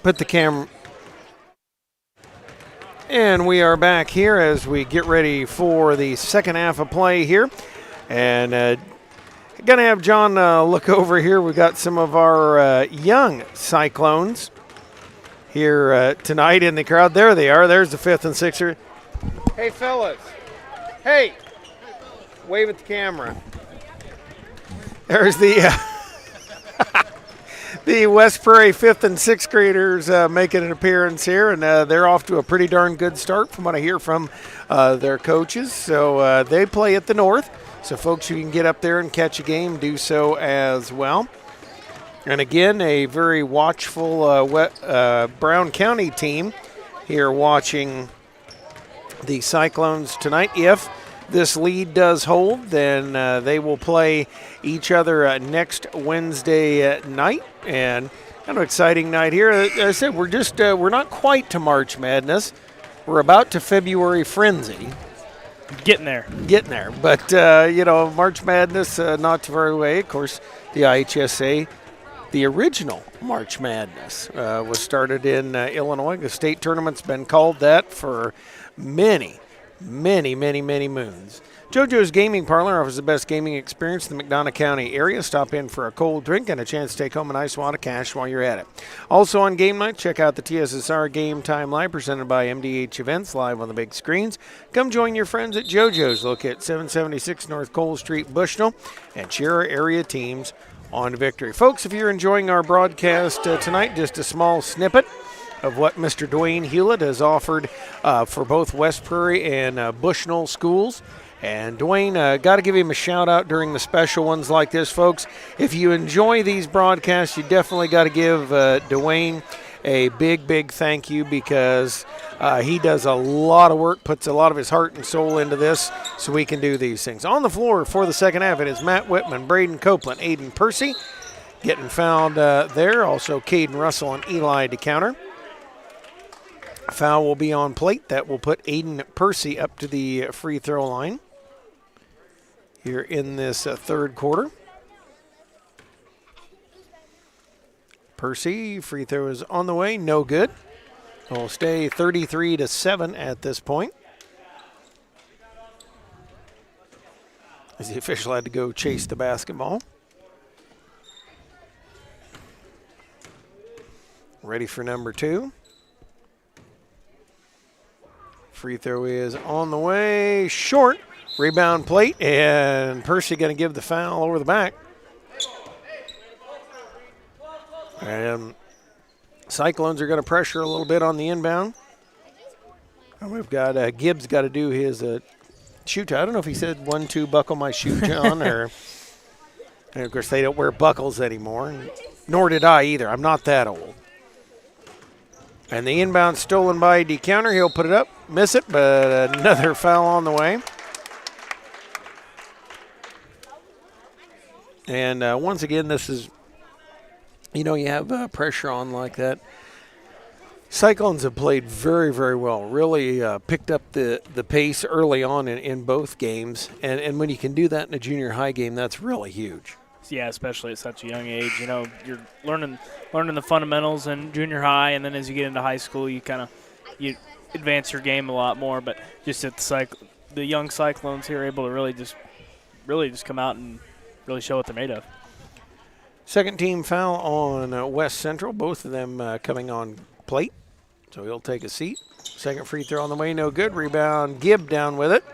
S1: put the camera. And we are back here as we get ready for the second half of play here. And going to have John look over here. We've got some of our young Cyclones here tonight in the crowd. There they are. There's the 5th and 6er. Hey, fellas. Hey. Wave at the camera. There's the the West Prairie 5th and 6th graders making an appearance here, and they're off to a pretty darn good start from what I hear from their coaches. So they play at the North. So folks who can get up there and catch a game, do so as well. And again, a very watchful Brown County team here watching the Cyclones tonight. If this lead does hold, then they will play each other next Wednesday night, and kind of exciting night here. As I said, we're not quite to March Madness. We're about to February Frenzy.
S2: Getting there.
S1: But March Madness not too far away. Of course, the IHSA, the original March Madness, was started in Illinois. The state tournament's been called that for many moons. JoJo's Gaming Parlor offers the best gaming experience in the McDonough County area. Stop in for a cold drink and a chance to take home a nice wad of cash while you're at it. Also on game night, check out the TSSR Game Time Live presented by MDH Events live on the big screens. Come join your friends at JoJo's, located at 776 North Cole Street, Bushnell, and cheer our area teams on victory. Folks, if you're enjoying our broadcast tonight, just a small snippet of what Mr. Dwayne Hewlett has offered for both West Prairie and Bushnell schools. And Dwayne, got to give him a shout out during the special ones like this, folks. If you enjoy these broadcasts, you definitely got to give Dwayne a big thank you, because he does a lot of work, puts a lot of his heart and soul into this so we can do these things. On the floor for the second half, it is Matt Whitman, Braden Copeland, Aiden Percy getting fouled there. Also Caden Russell and Eli DeCounter. Foul will be on plate. That will put Aiden Percy up to the free throw line here in this third quarter. Percy, free throw is on the way, no good. We'll stay 33-7 at this point, as the official had to go chase the basketball. Ready for number 2. Free throw is on the way, short. Rebound plate, and Percy going to give the foul over the back. And Cyclones are going to pressure a little bit on the inbound. And we've got Gibbs got to do his shoe tie. I don't know if he said 1-2 buckle my shoe, John, or and of course they don't wear buckles anymore, nor did I either. I'm not that old. And the inbound stolen by DeCounter. He'll put it up, miss it, but another foul on the way. And once again, this is, you have pressure on like that. Cyclones have played very well, really picked up the pace early on in both games. And when you can do that in a junior high game, that's really huge.
S2: Yeah, especially at such a young age. You're learning the fundamentals in junior high, and then as you get into high school, you advance your game a lot more. But just at the young Cyclones here are able to really just come out and really show what they're made of.
S1: Second team foul on West Central, both of them coming on plate. So he'll take a seat. Second free throw on the way, no good. Rebound, Gibb down with it.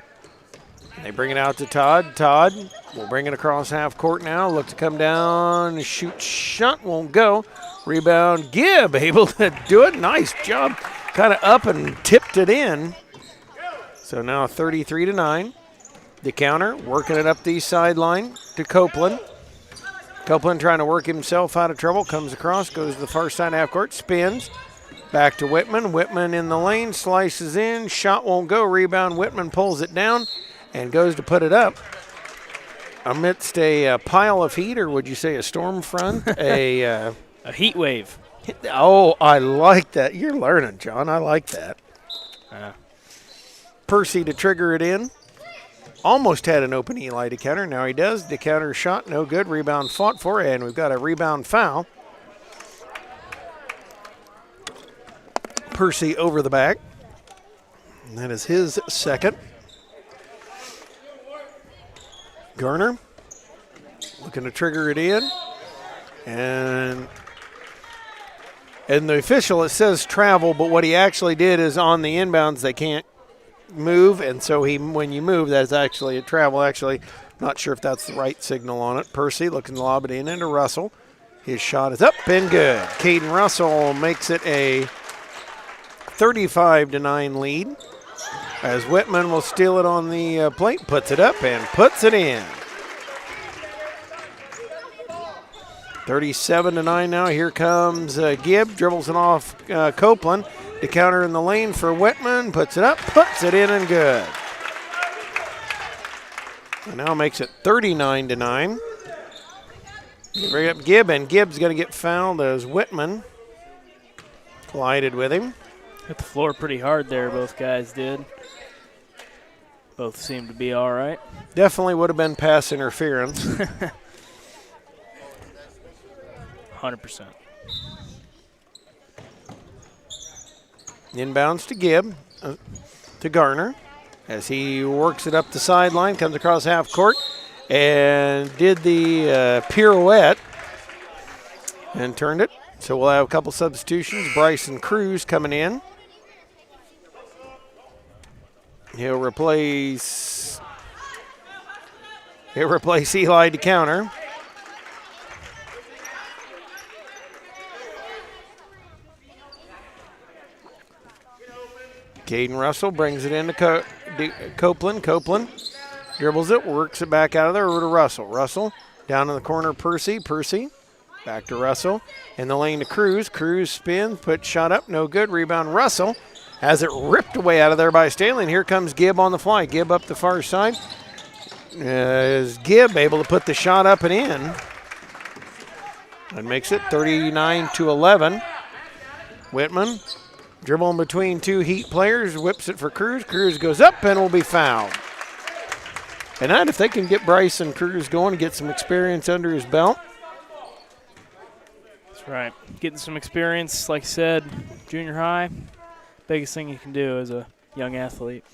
S1: And they bring it out to Todd. Todd will bring it across half court now. Look to come down, shoot, shot, won't go. Rebound, Gibb able to do it. Nice job. Kind of up and tipped it in. So now 33-9. DeCounter working it up the east sideline to Copeland. Copeland trying to work himself out of trouble. Comes across, goes to the far side half court, spins. Back to Whitman. Whitman in the lane, slices in. Shot won't go. Rebound. Whitman pulls it down and goes to put it up. Amidst a pile of heat, or would you say a storm front? A
S2: heat wave.
S1: Oh, I like that. You're learning, John. I like that. Percy to trigger it in. Almost had an open Eli DeCounter. Now he does. DeCounter shot, no good. Rebound fought for, and we've got a rebound foul. Percy over the back. And that is his second. Garner looking to trigger it in. And the official, it says travel, but what he actually did is on the inbounds, they can't move. And so when you move, that's actually a travel. Actually, not sure if that's the right signal on it. Percy looking to lob it in into Russell. His shot is up and good. Caden Russell makes it a 35-9 lead as Whitman will steal it on the plate, puts it up and puts it in. 37-9 now. Here comes Gibb, dribbles it off Copeland. The counter in the lane for Whitman, puts it up, puts it in and good. And now makes it 39-9. Bring up Gibb, and Gibb's going to get fouled as Whitman collided with him.
S2: Hit the floor pretty hard there, both guys did. Both seem to be all right.
S1: Definitely would have been pass interference.
S2: 100%.
S1: Inbounds to Gibb, to Garner, as he works it up the sideline, comes across half court, and did the pirouette and turned it. So we'll have a couple substitutions. Bryson Cruz coming in. He'll replace Eli to counter. Caden Russell brings it into Copeland. Copeland dribbles it, works it back out of there over to Russell. Russell down in the corner, Percy. Percy back to Russell. In the lane to Cruz. Cruz spins, puts shot up, no good. Rebound Russell. Has it ripped away out of there by Staley. And here comes Gibb on the fly. Gibb up the far side. Is Gibb able to put the shot up and in? And makes it 39-11. Whitman dribbling between two Heat players, whips it for Cruz. Cruz goes up and will be fouled. And that, if they can get Bryson Cruz going and get some experience under his belt.
S2: That's right. Getting some experience, like I said, junior high, biggest thing you can do as a young athlete.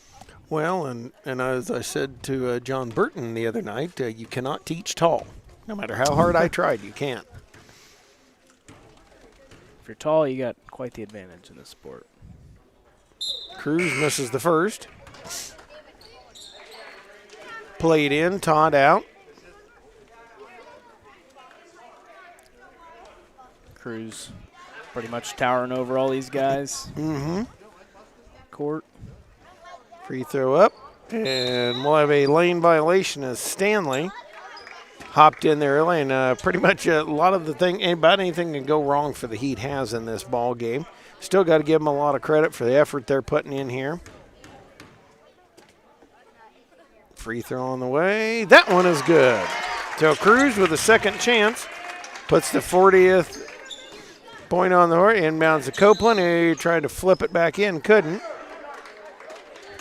S1: Well, and as I said to John Burton the other night, you cannot teach tall. No matter how hard I tried, you can't.
S2: If you're tall, you got quite the advantage in this sport.
S1: Cruz misses the first. Played in, Todd out.
S2: Cruz pretty much towering over all these guys. Court.
S1: Free throw up. And we'll have a lane violation as Stanley hopped in there early, and pretty much a lot of the thing, about anything can go wrong for the Heat has in this ball game. Still got to give them a lot of credit for the effort they're putting in here. Free throw on the way. That one is good. So Cruz with a second chance puts the 40th point on the horse. Inbounds to Copeland. He tried to flip it back in, couldn't.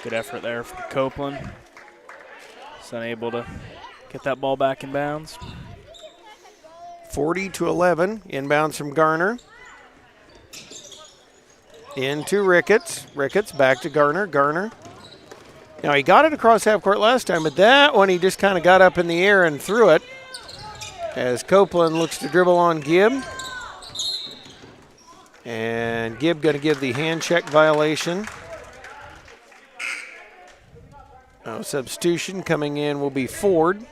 S2: Good effort there from Copeland. He's unable to get that ball back in bounds.
S1: 40-11. Inbounds from Garner. Into Ricketts. Ricketts back to Garner. Garner. Now, he got it across half court last time, but that one he just kind of got up in the air and threw it as Copeland looks to dribble on Gibb. And Gibb going to give the hand check violation. Substitution coming in will be Ford.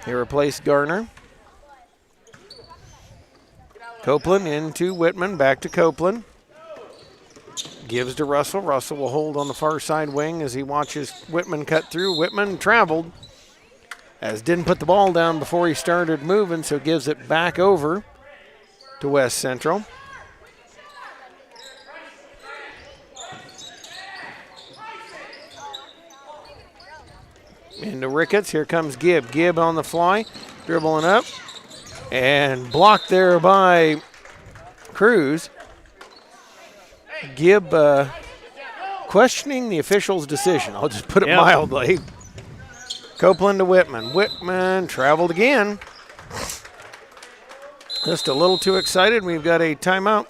S1: He replaced Garner. Copeland into Whitman, back to Copeland. Gives to Russell. Russell will hold on the far side wing as he watches Whitman cut through. Whitman traveled, as didn't put the ball down before he started moving, so gives it back over to West Central. Into Ricketts. Here comes Gibb. Gibb on the fly, dribbling up, and blocked there by Cruz. Gibb questioning the official's decision. I'll just put it mildly. Copeland to Whitman. Whitman traveled again. Just a little too excited. We've got a timeout.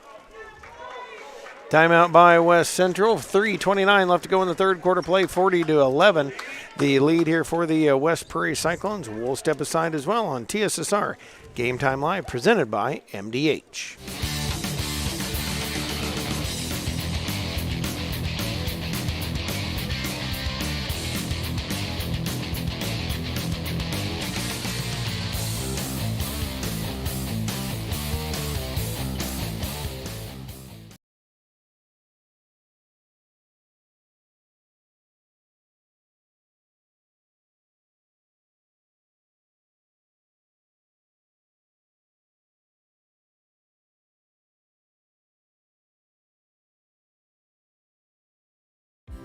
S1: Timeout by West Central. 3:29 left to go in the third quarter play, 40-11. The lead here for the West Prairie Cyclones. We'll step aside as well on TSSR Game Time Live, presented by MDH.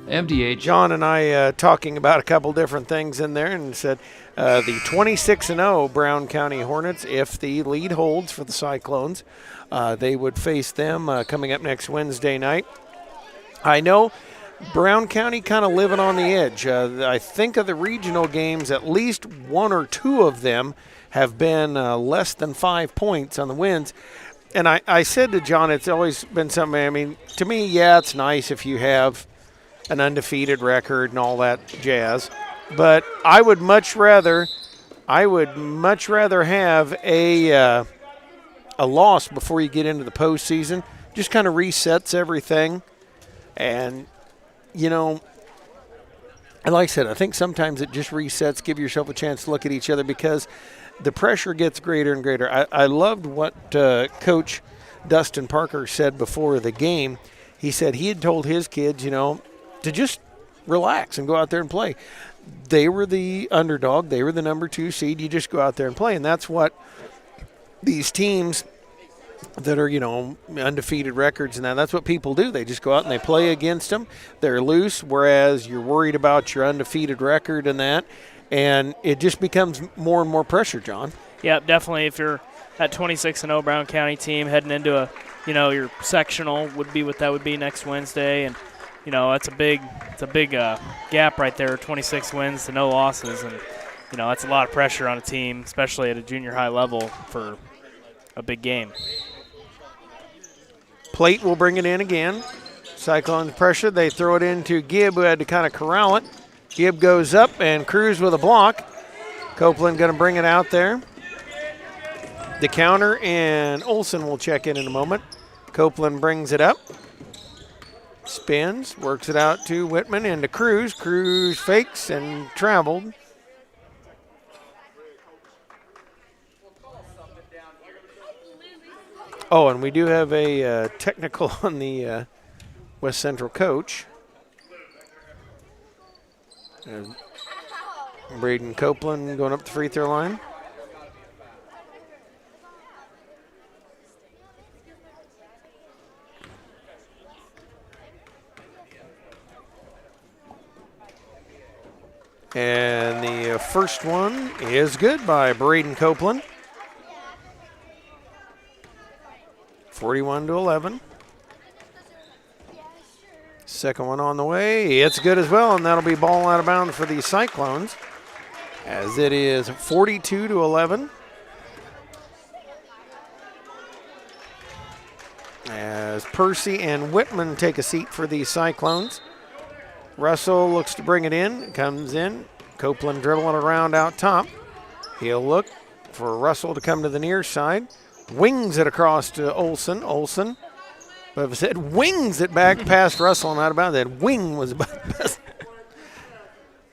S4: MDH.
S1: John and I talking about a couple different things in there, and said the 26-0 Brown County Hornets, if the lead holds for the Cyclones, they would face them coming up next Wednesday night. I know Brown County kind of living on the edge. I think of the regional games, at least one or two of them have been less than 5 points on the wins. And I said to John, it's always been something, I mean, to me, yeah, it's nice if you have an undefeated record and all that jazz, but I would much rather have a loss before you get into the postseason. Just kind of resets everything, and and like I said, I think sometimes it just resets. Give yourself a chance to look at each other because the pressure gets greater and greater. I loved what Coach Dustin Parker said before the game. He said he had told his kids, to just relax and go out there and play. They were the underdog. They were the number 2 seed. You just go out there and play. And that's what these teams that are, undefeated records and that's what people do. They just go out and they play against them. They're loose, whereas you're worried about your undefeated record and that. And it just becomes more and more pressure, John.
S2: Yeah, definitely. If you're that 26-0 Brown County team heading into your sectional would be what that would be next Wednesday. And it's a big gap right there, 26 wins to no losses, and that's a lot of pressure on a team, especially at a junior high level for a big game.
S1: Plate will bring it in again. Cyclones pressure. They throw it into Gibb, who had to kind of corral it. Gibb goes up and Cruz with a block. Copeland going to bring it out there. The counter, and Olson will check in a moment. Copeland brings it up. Spins, works it out to Whitman and to Cruz. Cruz fakes and traveled. Oh, and we do have a technical on the West Central coach. Braden Copeland going up the free throw line. And the first one is good by Braden Copeland. 41-11. Second one on the way. It's good as well, and that'll be ball out of bounds for the Cyclones, as it is 42-11. As Percy and Whitman take a seat for the Cyclones. Russell looks to bring it in, comes in. Copeland dribbling around out top. He'll look for Russell to come to the near side. Wings it across to Olson. Olson, but if I said wings it back past Russell and out of bounds, that wing was about the best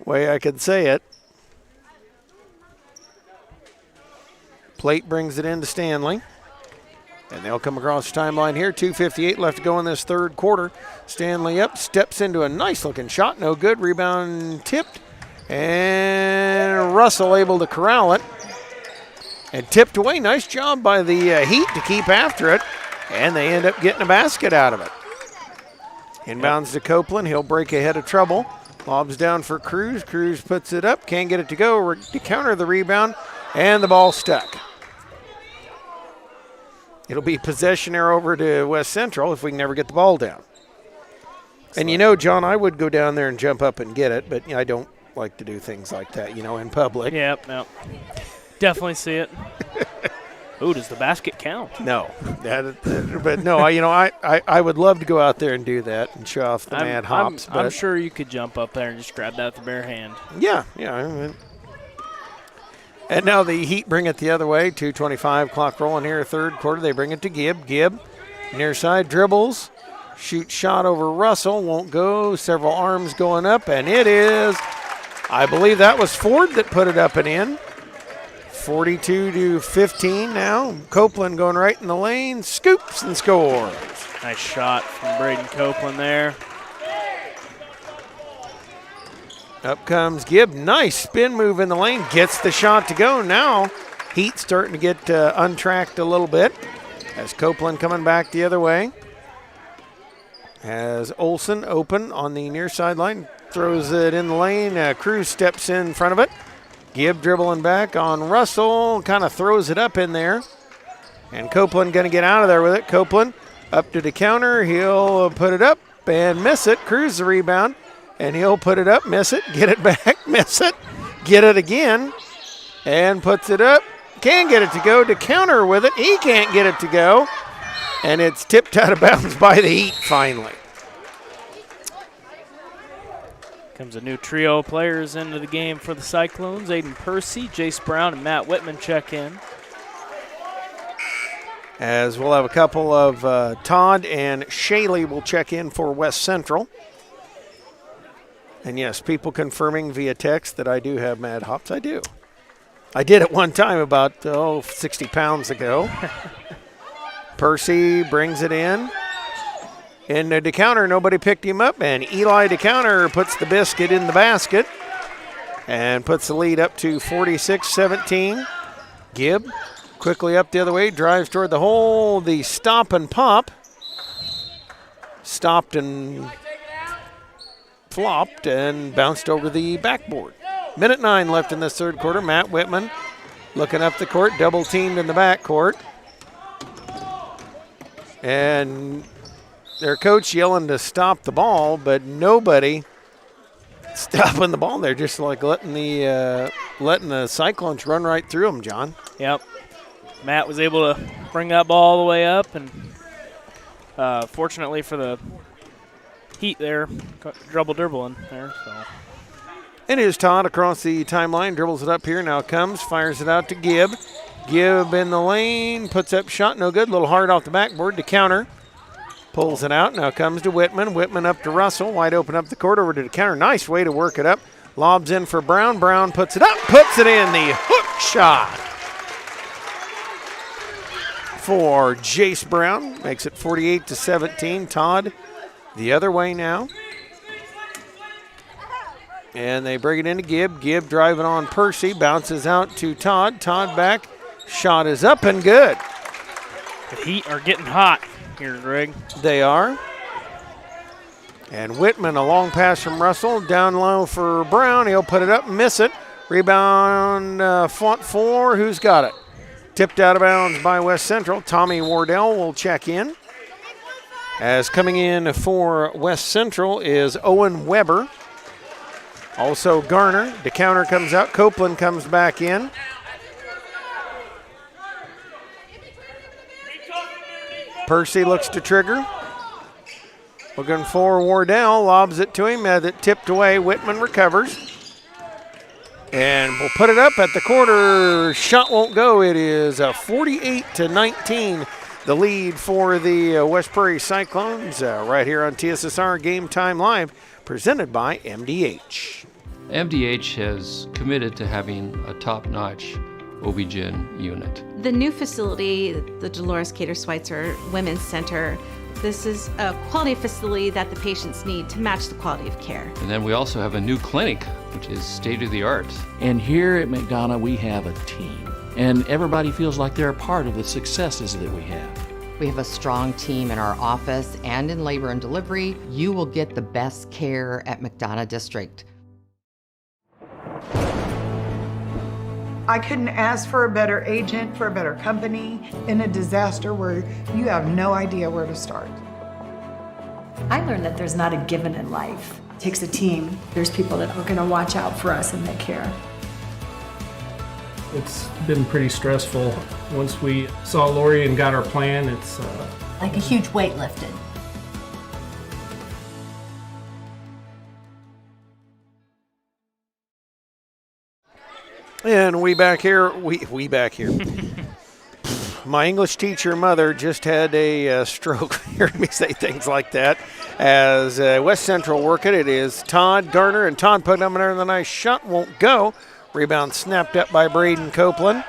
S1: way I could say it. Plate brings it in to Stanley. And they'll come across the timeline here. 2:58 left to go in this third quarter. Stanley up, steps into a nice-looking shot. No good. Rebound tipped. And Russell able to corral it. And tipped away. Nice job by the Heat to keep after it. And they end up getting a basket out of it. Inbounds to Copeland. He'll break ahead of trouble. Lobs down for Cruz. Cruz puts it up. Can't get it to go. To counter the rebound. And the ball stuck. It'll be possession error over to West Central if we can never get the ball down. And John, I would go down there and jump up and get it, but I don't like to do things like that, in public.
S2: Yep. Definitely see it. Ooh, does the basket count?
S1: No, but no, I would love to go out there and do that and show off the mad hops.
S2: I'm sure you could jump up there and just grab that with the bare hand.
S1: Yeah. And now the Heat bring it the other way. 2:25 clock rolling here, third quarter. They bring it to Gibb. Gibb, near side, dribbles. Shoot shot over Russell. Won't go. Several arms going up, and it is, I believe that was Ford that put it up and in. 42-15 now. Copeland going right in the lane. Scoops and scores.
S2: Nice shot from Braden Copeland there.
S1: Up comes Gibb. Nice spin move in the lane. Gets the shot to go. Now Heat starting to get untracked a little bit as Copeland coming back the other way. As Olsen open on the near sideline. Throws it in the lane. Cruz steps in front of it. Gibb dribbling back on Russell. Kind of throws it up in there. And Copeland going to get out of there with it. Copeland up to the counter. He'll put it up and miss it. Cruz the rebound. And he'll put it up, miss it, get it back, miss it, get it again, and puts it up. Can get it to go. To counter with it. He can't get it to go. And it's tipped out of bounds by the Heat finally.
S2: Comes a new trio of players into the game for the Cyclones. Aiden Percy, Jace Brown, and Matt Whitman check in.
S1: As we'll have a couple of Todd and Shaley will check in for West Central. And yes, people confirming via text that I do have mad hops. I do. I did at one time about 60 pounds ago. Percy brings it in. And DeCounter, nobody picked him up. And Eli DeCounter puts the biscuit in the basket and puts the lead up to 46-17. Gibb quickly up the other way, drives toward the hole. The stop and pop. Stopped and flopped and bounced over the backboard. Minute 9 left in this third quarter. Matt Whitman looking up the court, double teamed in the backcourt. And their coach yelling to stop the ball, but nobody stopping the ball. They're just like letting the Cyclones run right through them, John.
S2: Yep. Matt was able to bring that ball all the way up, and fortunately for the Heat there, dribbling there. So.
S1: And here's Todd across the timeline, dribbles it up here, now comes, fires it out to Gibb. Gibb in the lane, puts up shot, no good, little hard off the backboard to counter. Pulls it out, now comes to Whitman. Whitman up to Russell, wide open up the court, over to the counter. Nice way to work it up. Lobs in for Brown. Brown puts it up, puts it in, the hook shot for Jace Brown. Makes it 48-17. Todd the other way now. And they bring it into Gibb. Gibb driving on Percy. Bounces out to Todd. Todd back. Shot is up and good.
S2: The Heat are getting hot here, Greg.
S1: They are. And Whitman, a long pass from Russell. Down low for Brown. He'll put it up and miss it. Rebound fought for. Who's got it? Tipped out of bounds by West Central. Tommy Wardell will check in. As coming in for West Central is Owen Weber. Also Garner. DeCounter comes out. Copeland comes back in. Percy looks to trigger. Looking for Wardell. Lobs it to him. As it tipped away, Whitman recovers. And we'll put it up at the quarter. Shot won't go. It is 48-19. The lead for the West Prairie Cyclones right here on TSSR Game Time Live, presented by MDH.
S4: MDH has committed to having a top-notch OB-GYN unit.
S5: The new facility, the Dolores Cater Schweitzer Women's Center, this is a quality facility that the patients need to match the quality of care.
S4: And then we also have a new clinic, which is state-of-the-art.
S6: And here at McDonough, we have a team. And everybody feels like they're a part of the successes that we have.
S7: We have a strong team in our office and in labor and delivery. You will get the best care at McDonough District.
S11: I couldn't ask for a better agent, for a better company in a disaster where you have no idea where to start.
S12: I learned that there's not a given in life. It takes a team. There's people that are going to watch out for us and make care.
S13: It's been pretty stressful. Once we saw Lori and got our plan, it's
S12: Like a huge weight lifted.
S1: And we back here. We back here. My English teacher mother just had a stroke. Hearing me say things like that. As West Central work it, it is Todd Garner, and Todd put him in there. The nice shot won't go. Rebound snapped up by Braden Copeland.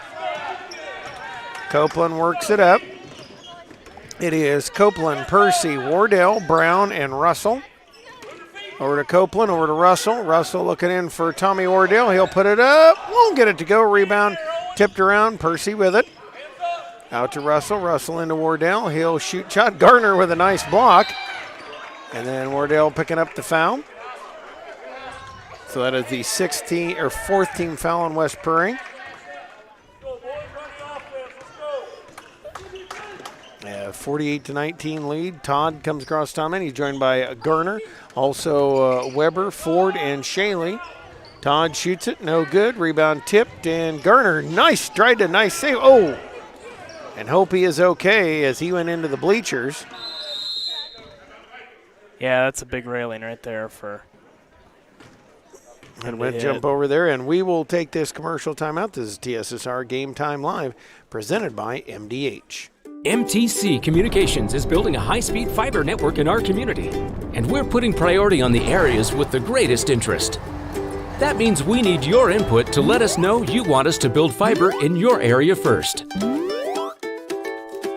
S1: Copeland works it up. It is Copeland, Percy, Wardell, Brown, and Russell. Over to Copeland, over to Russell. Russell looking in for Tommy Wardell. He'll put it up. Won't get it to go. Rebound tipped around. Percy with it. Out to Russell. Russell into Wardell. He'll shoot shot. Garner with a nice block. And then Wardell picking up the foul. So that is the fourth team foul on West Prairie. 48-19 lead. Todd comes across Tommy. He's joined by Garner. Also Weber, Ford, and Shaley. Todd shoots it. No good. Rebound tipped. And Garner, tried a nice save. Oh! And hope he is okay as he went into the bleachers.
S2: Yeah, that's a big railing right there for.
S1: And went jump over there, and we will take this commercial timeout. This is TSSR Game Time Live, presented by MDH.
S3: MTC Communications is building a high-speed fiber network in our community, and we're putting priority on the areas with the greatest interest. That means we need your input to let us know you want us to build fiber in your area first.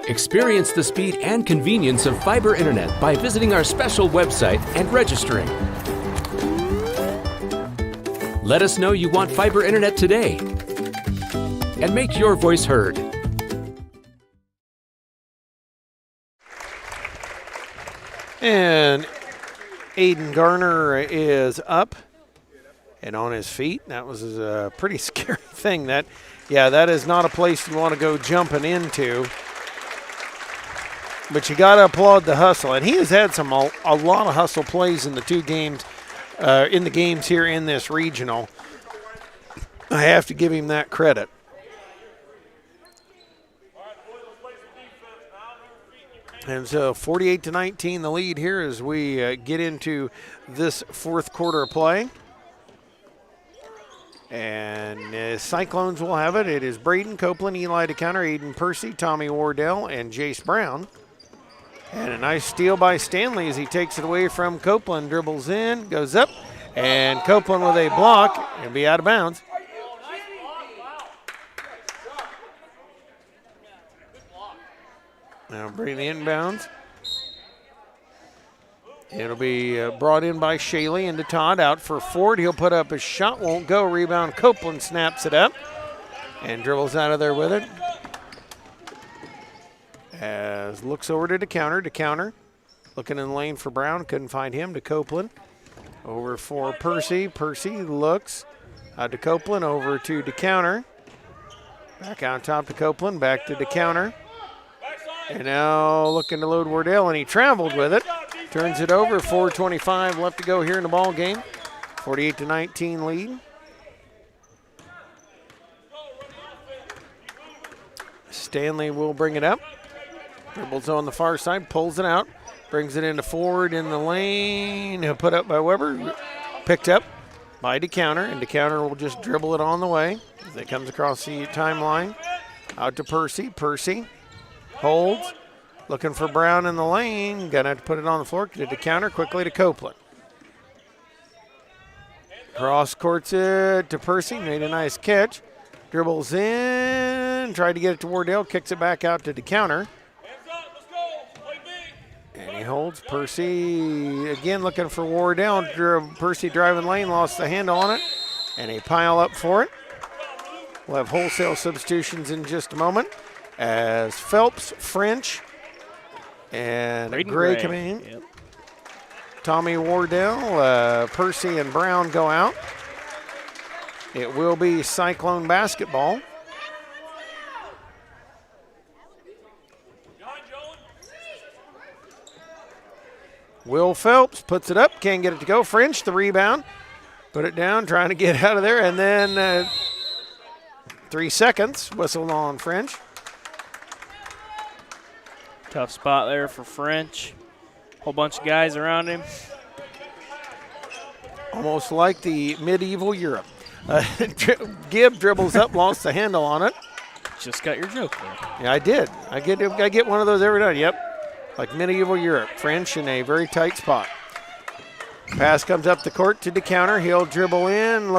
S3: Experience the speed and convenience of fiber internet by visiting our special website and registering. Let us know you want fiber internet today and make your voice heard.
S1: And Aiden Garner is up and on his feet. That was a pretty scary thing. That is not a place you want to go jumping into. But you got to applaud the hustle. And he has had a lot of hustle plays in the two games, in the games here in this regional. I have to give him that credit. And so 48-19 the lead here as we get into this fourth quarter of play. And Cyclones will have it. It is Braden Copeland, Eli DeCounter, Aiden Percy, Tommy Wardell, and Jace Brown. And a nice steal by Stanley as he takes it away from Copeland. Dribbles in, goes up, and Copeland with a block and be out of bounds. Now bring the inbounds. It'll be brought in by Shaley into Todd. Out for Ford. He'll put up a shot. Won't go. Rebound. Copeland snaps it up and dribbles out of there with it. As looks over to DeCounter. DeCounter looking in the lane for Brown. Couldn't find him. To Copeland. Over for Percy. Percy looks out to Copeland. Over to DeCounter. Back on top to Copeland. Back to DeCounter. And now looking to load Wardell, and he traveled with it. Turns it over. 4:25 left to go here in the ball game. 48-19 lead. Stanley will bring it up. Dribbles on the far side, pulls it out, brings it into Ford in the lane. He'll put up by Weber. Picked up by DeCounter, and DeCounter will just dribble it on the way as it comes across the timeline. Out to Percy. Percy holds. Looking for Brown in the lane. Gonna have to put it on the floor. To DeCounter, quickly to Copeland. Cross courts it to Percy. Made a nice catch. Dribbles in. Tried to get it to Wardell. Kicks it back out to DeCounter. And he holds. Percy again looking for Wardell. Percy driving lane. Lost the handle on it. And a pile up for it. We'll have wholesale substitutions in just a moment. As Phelps, French, and Gray come in. Yep. Tommy Wardell, Percy, and Brown go out. It will be Cyclone basketball. Will Phelps puts it up, can't get it to go. French, the rebound. Put it down, trying to get out of there, and then 3 seconds, whistled on French.
S2: Tough spot there for French. Whole bunch of guys around him.
S1: Almost like the medieval Europe. Gibb dribbles up, lost the handle on it.
S2: Just got your joke there.
S1: Yeah, I did. I get one of those every night. Yep, like medieval Europe. French in a very tight spot. Pass comes up the court to DeCounter. He'll dribble in.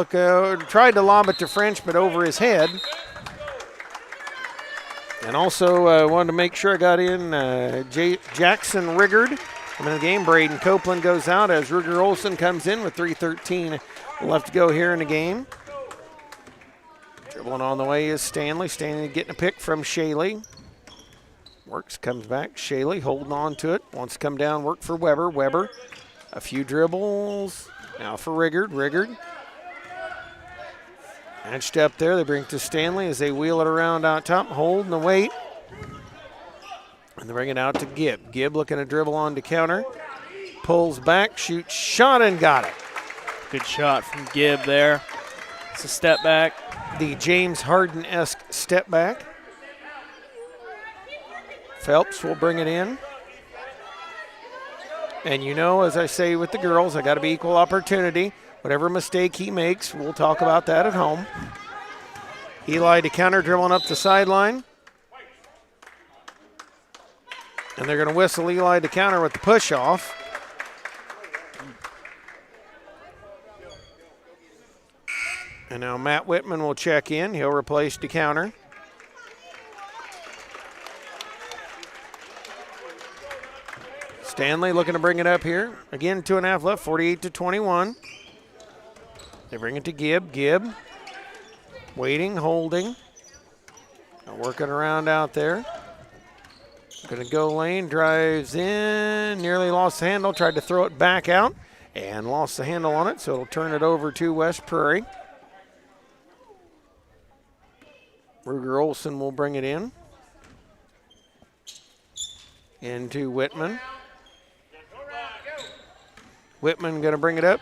S1: Tried to lob it to French, but over his head. And also wanted to make sure I got in Jackson Riggard. I'm in the game. Braden Copeland goes out as Ruger Olson comes in with 3:13 left to go here in the game. Dribbling on the way is Stanley. Stanley getting a pick from Shaley. Works, comes back. Shaley holding on to it. Wants to come down, work for Weber. Weber, a few dribbles. Now for Riggard. Riggard. Matched up there. They bring it to Stanley as they wheel it around out top, holding the weight. And they bring it out to Gibb. Gibb looking to dribble on to counter. Pulls back, shoots, shot, and got it.
S2: Good shot from Gibb there. It's a step back.
S1: The James Harden-esque step back. Phelps will bring it in. And you know, as I say with the girls, I got to be equal opportunity. Whatever mistake he makes, we'll talk about that at home. Eli to counter, dribbling up the sideline. And they're going to whistle Eli to counter with the push off. And now Matt Whitman will check in. He'll replace DeCounter. Stanley looking to bring it up here. Again, 2.5 left, 48-21. They bring it to Gibb. Gibb waiting, holding. Working around out there. Going to go lane, drives in, nearly lost the handle, tried to throw it back out and lost the handle on it, so it'll turn it over to West Prairie. Ruger Olson will bring it in. Into Whitman. Whitman going to bring it up,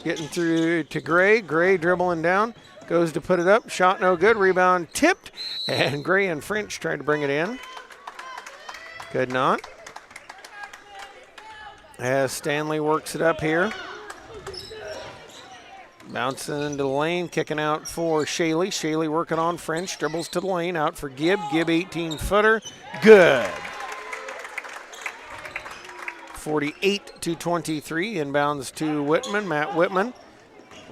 S1: getting through to Gray. Gray dribbling down, goes to put it up, shot no good, rebound tipped, and Gray and French tried to bring it in. Could not. As Stanley works it up here. Bouncing into the lane, kicking out for Shaley. Shaley working on French, dribbles to the lane, out for Gibb. Gibb 18-footer, good. 48-23, inbounds to Whitman, Matt Whitman.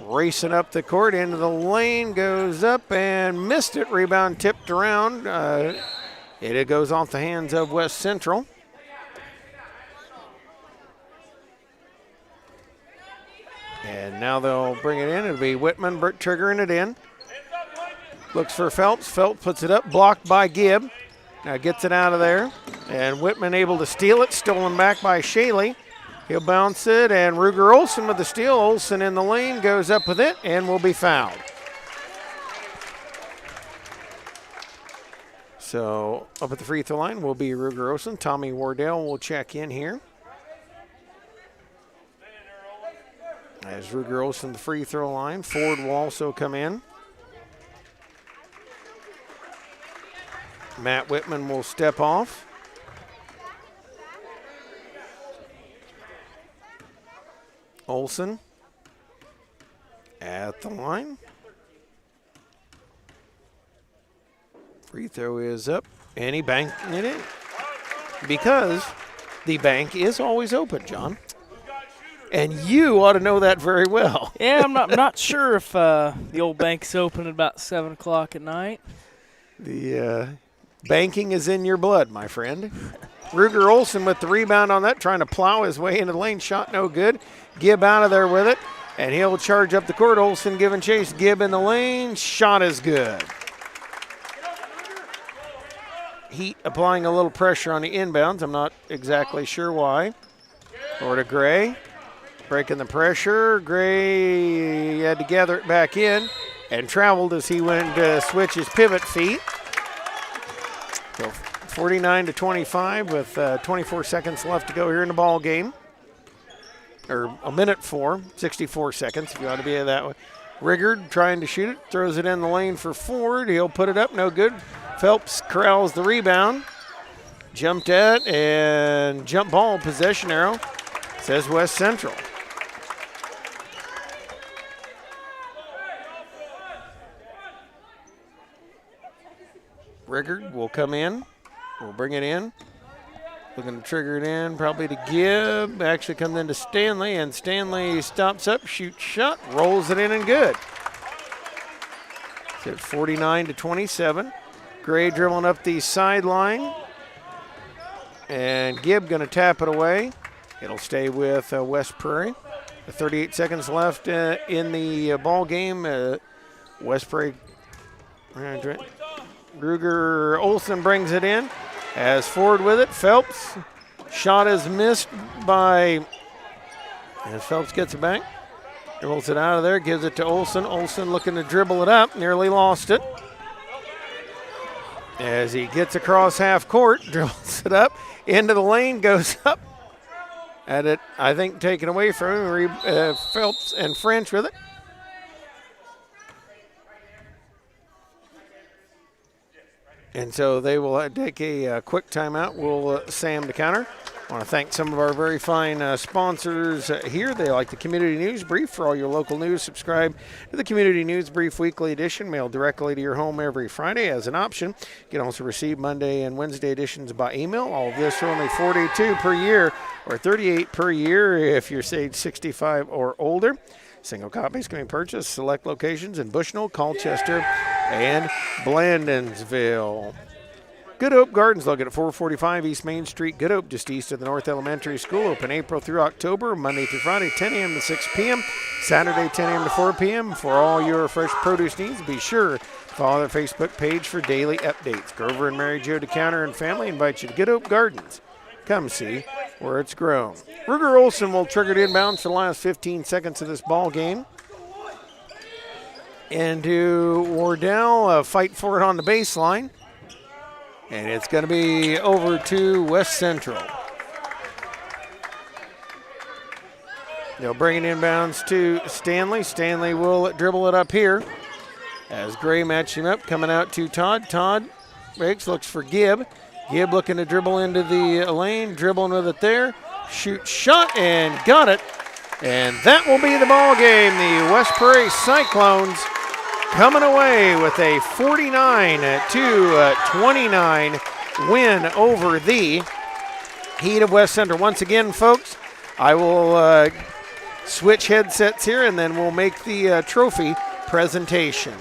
S1: Racing up the court, into the lane, goes up and missed it. Rebound tipped around. It goes off the hands of West Central. And now they'll bring it in. It'll be Whitman triggering it in. Looks for Phelps. Phelps puts it up, blocked by Gibb. Now gets it out of there. And Whitman able to steal it, stolen back by Shaley. He'll bounce it, and Ruger Olson with the steal. Olson in the lane, goes up with it, and will be fouled. So up at the free throw line will be Ruger Olson. Tommy Wardell will check in here. As Ruger Olson the free throw line. Ford will also come in. Matt Whitman will step off. Olson at the line. Free throw is up, and he banked it in. Because the bank is always open, John. And you ought to know that very well.
S2: Yeah, I'm not sure if the old bank's open at about 7 o'clock at night.
S1: The banking is in your blood, my friend. Ruger Olson with the rebound on that, trying to plow his way into the lane. Shot no good. Gibb out of there with it, and he'll charge up the court. Olson giving chase. Gibb in the lane. Shot is good. Heat applying a little pressure on the inbounds. I'm not exactly sure why. Over to Gray. Breaking the pressure. Gray had to gather it back in and traveled as he went to switch his pivot feet. So 49-25 with 24 seconds left to go here in the ball game. Or a minute 64 seconds if you want to be that way. Riggard trying to shoot it, throws it in the lane for Ford. He'll put it up, no good. Phelps corrals the rebound. Jumped at and jump ball, possession arrow, says West Central. Riggard will come in. We'll bring it in. Looking to trigger it in, probably to Gibb. Actually comes into Stanley, and Stanley stops up, shoots shot, rolls it in, and good. It's at 49-27. Gray dribbling up the sideline. And Gibb going to tap it away. It'll stay with West Prairie. 38 seconds left in the ball game. West Prairie. Ruger Olsen brings it in. As Ford with it. Phelps. Shot is missed by. As Phelps gets it back. Dribbles it out of there. Gives it to Olsen. Olsen looking to dribble it up. Nearly lost it. As he gets across half court. Dribbles it up. Into the lane. Goes up. At it, I think, taken away from him. Phelps and French with it. And so they will take a quick timeout. We'll Sam to counter. I want to thank some of our very fine sponsors here. They like the Community News Brief. For all your local news, subscribe to the Community News Brief Weekly Edition, mailed directly to your home every Friday as an option. You can also receive Monday and Wednesday editions by email. All of this for only $42 per year or $38 per year if you're age 65 or older. Single copies can be purchased. Select locations in Bushnell, Colchester, and Blandonsville. Good Hope Gardens located at 445 East Main Street. Good Hope, just east of the North Elementary School. Open April through October, Monday through Friday, 10 a.m. to 6 p.m. Saturday, 10 a.m. to 4 p.m. For all your fresh produce needs, be sure to follow their Facebook page for daily updates. Grover and Mary Jo DeCounter and family invite you to Good Hope Gardens. Come see where it's grown. Ruger Olsen will trigger it inbounds for the last 15 seconds of this ball game. And to Wardell, fight for it on the baseline. And it's going to be over to West Central. They'll bring it inbounds to Stanley. Stanley will dribble it up here. As Gray matches him up, coming out to Todd. Todd breaks, looks for Gibb. Gibb looking to dribble into the lane, dribbling with it there. Shoot shot and got it. And that will be the ball game. The West Prairie Cyclones coming away with a 49-29 win over the Heat of West Central. Once again, folks, I will switch headsets here and then we'll make the trophy presentation.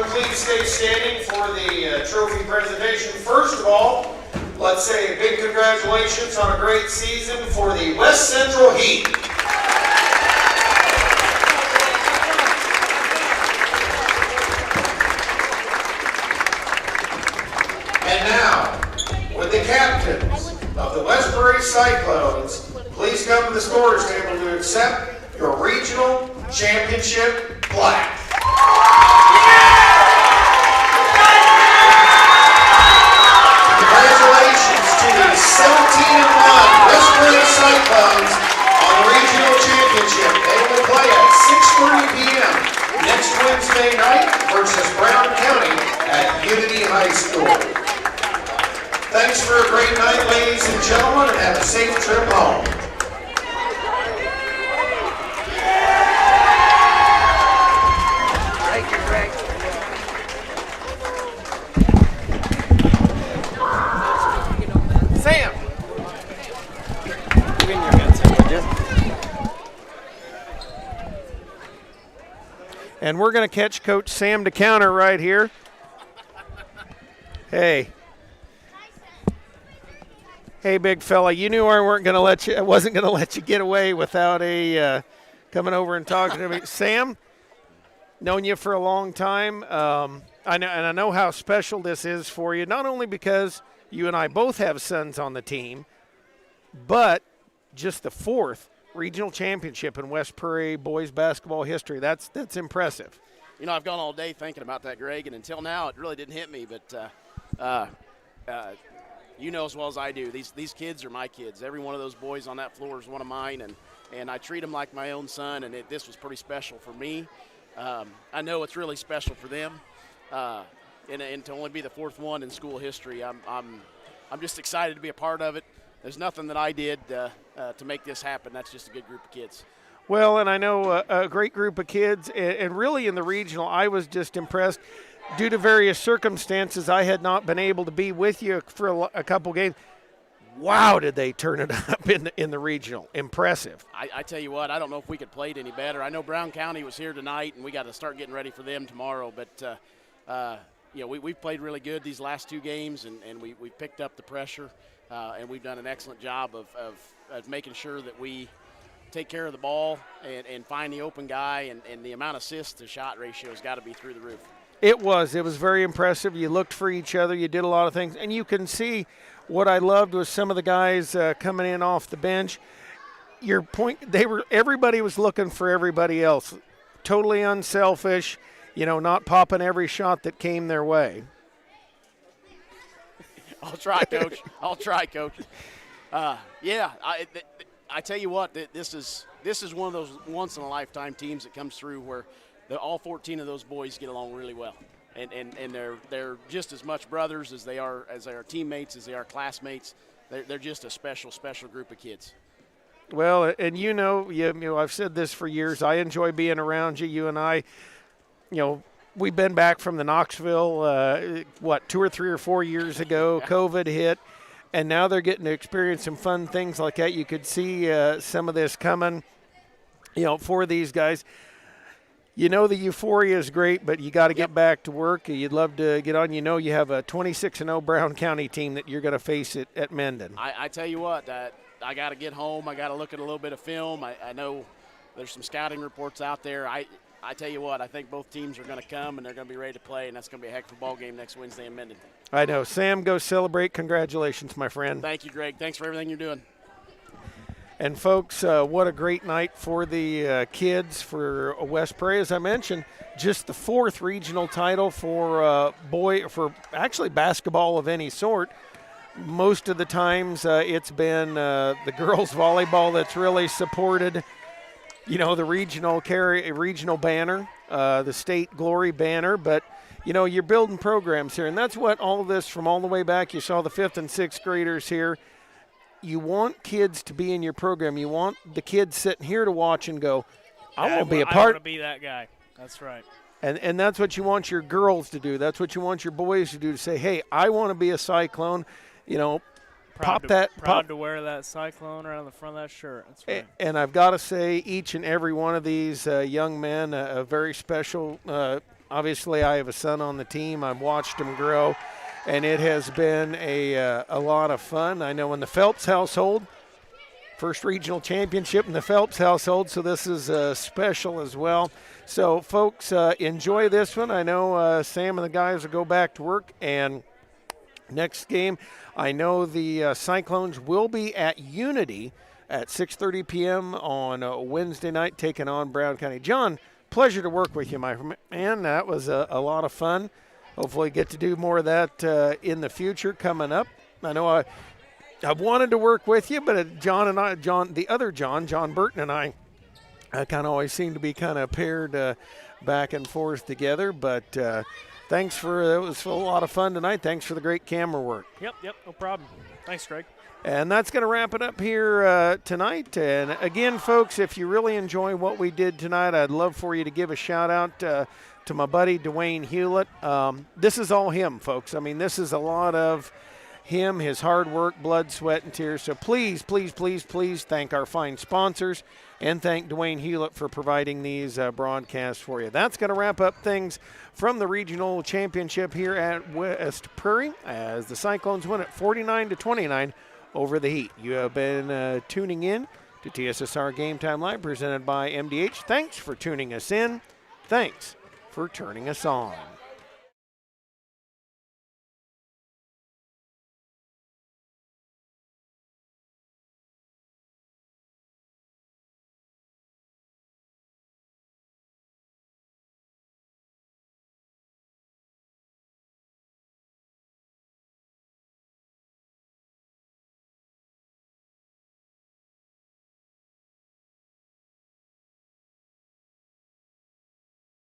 S1: Please stay standing for the trophy presentation. First of all, let's say a big congratulations on a great season for the West Central Heat. And now, with the captains of the West Prairie Cyclones, please come to the scorers table to accept your regional championship plaque. Congratulations to the 17-1 West Prairie Cyclones on the regional championship. They will play at 6:30 p.m. next Wednesday night versus Brown County at Unity High School. Thanks for a great night, ladies and gentlemen, and have a safe trip home.
S14: Thank you, Greg.
S1: Sam! Give me your headset, would you? And we're going to catch Coach Sam DeCounter right here. Hey. Hey, big fella, you knew I wasn't going to let you get away without coming over and talking to me. Sam, known you for a long time. I know how special this is for you, not only because you and I both have sons on the team, but just the 4th regional championship in West Prairie boys basketball history. That's impressive.
S14: You know, I've gone all day thinking about that, Greg, and until now it really didn't hit me. But you know as well as I do, these kids are my kids. Every one of those boys on that floor is one of mine, and I treat them like my own son. And this was pretty special for me. I know it's really special for them, and to only be the fourth one in school history, I'm just excited to be a part of it. There's nothing that I did to make this happen. That's just a good group of kids.
S1: Well, and I know a great group of kids, and really in the regional, I was just impressed. Due to various circumstances, I had not been able to be with you for a couple games. Wow, did they turn it up in the regional. Impressive.
S14: I tell you what, I don't know if we could play it any better. I know Brown County was here tonight, and we got to start getting ready for them tomorrow. But, we've played really good these last 2 games, and we've picked up the pressure, and we've done an excellent job of making sure that we take care of the ball and find the open guy, and the amount of assists to shot ratio has got to be through the roof.
S1: It was very impressive. You looked for each other. You did a lot of things. And you can see what I loved was some of the guys coming in off the bench. Your point, everybody was looking for everybody else. Totally unselfish, not popping every shot that came their way.
S14: I'll try, Coach. I'll try, Coach. I tell you what, this is one of those once-in-a-lifetime teams that comes through where all 14 of those boys get along really well, and they're just as much brothers as they are teammates, as they are classmates. They're just a special group of kids.
S1: Well, and I've said this for years. I enjoy being around you. You and I, we've been back from the Knoxville, 2 or 3 or 4 years ago. COVID hit. And now they're getting to experience some fun things like that. You could see some of this coming, for these guys. The euphoria is great, but you got to get back to work. You'd love to get on. You have a 26-0 Brown County team that you're going to face at Mendon.
S14: I tell you what, I got to get home. I got to look at a little bit of film. I know there's some scouting reports out there. I tell you what, I think both teams are going to come, and they're going to be ready to play, and that's going to be a heck of a ball game next Wednesday in Mendon.
S1: I know. Sam, go celebrate. Congratulations, my friend.
S14: Thank you, Greg. Thanks for everything you're doing.
S1: And, folks, what a great night for the kids for West Prairie. As I mentioned, just the 4th regional title for actually basketball of any sort. Most of the times it's been the girls' volleyball that's really supported the regional banner, the state glory banner, but you're building programs here, and that's what all of this from all the way back. You saw the 5th and 6th graders here. You want kids to be in your program. You want the kids sitting here to watch and go, I want to be a part.
S2: I want to be that guy. That's right.
S1: And that's what you want your girls to do. That's what you want your boys to do, to say, hey, I want to be a Cyclone.
S2: Proud to wear that Cyclone around the front of that shirt. That's right.
S1: And I've got to say, each and every one of these young men, a very special. Obviously, I have a son on the team. I've watched him grow, and it has been a lot of fun. I know in the Phelps household, first regional championship in the Phelps household, so this is special as well. So, folks, enjoy this one. I know Sam and the guys will go back to work, and next game, I know the Cyclones will be at Unity at 6:30 p.m. on Wednesday night, taking on Brown County. John, pleasure to work with you, my man. That was a lot of fun. Hopefully get to do more of that in the future coming up. I know I've wanted to work with you, but John Burton and I kind of always seem to be kind of paired back and forth together. But thanks it was a lot of fun tonight. Thanks for the great camera work.
S2: Yep, no problem. Thanks, Greg.
S1: And that's going to wrap it up here tonight. And again, folks, if you really enjoy what we did tonight, I'd love for you to give a shout out to my buddy Dwayne Hewlett. This is all him, folks. I mean, this is a lot of him, his hard work, blood, sweat, and tears. So please, please, please, please thank our fine sponsors and thank Dwayne Hewlett for providing these broadcasts for you. That's going to wrap up things from the regional championship here at West Prairie as the Cyclones win at 49-29 over the Heat. You have been tuning in to TSSR Game Time Live presented by MDH. Thanks for tuning us in. Thanks for turning us on.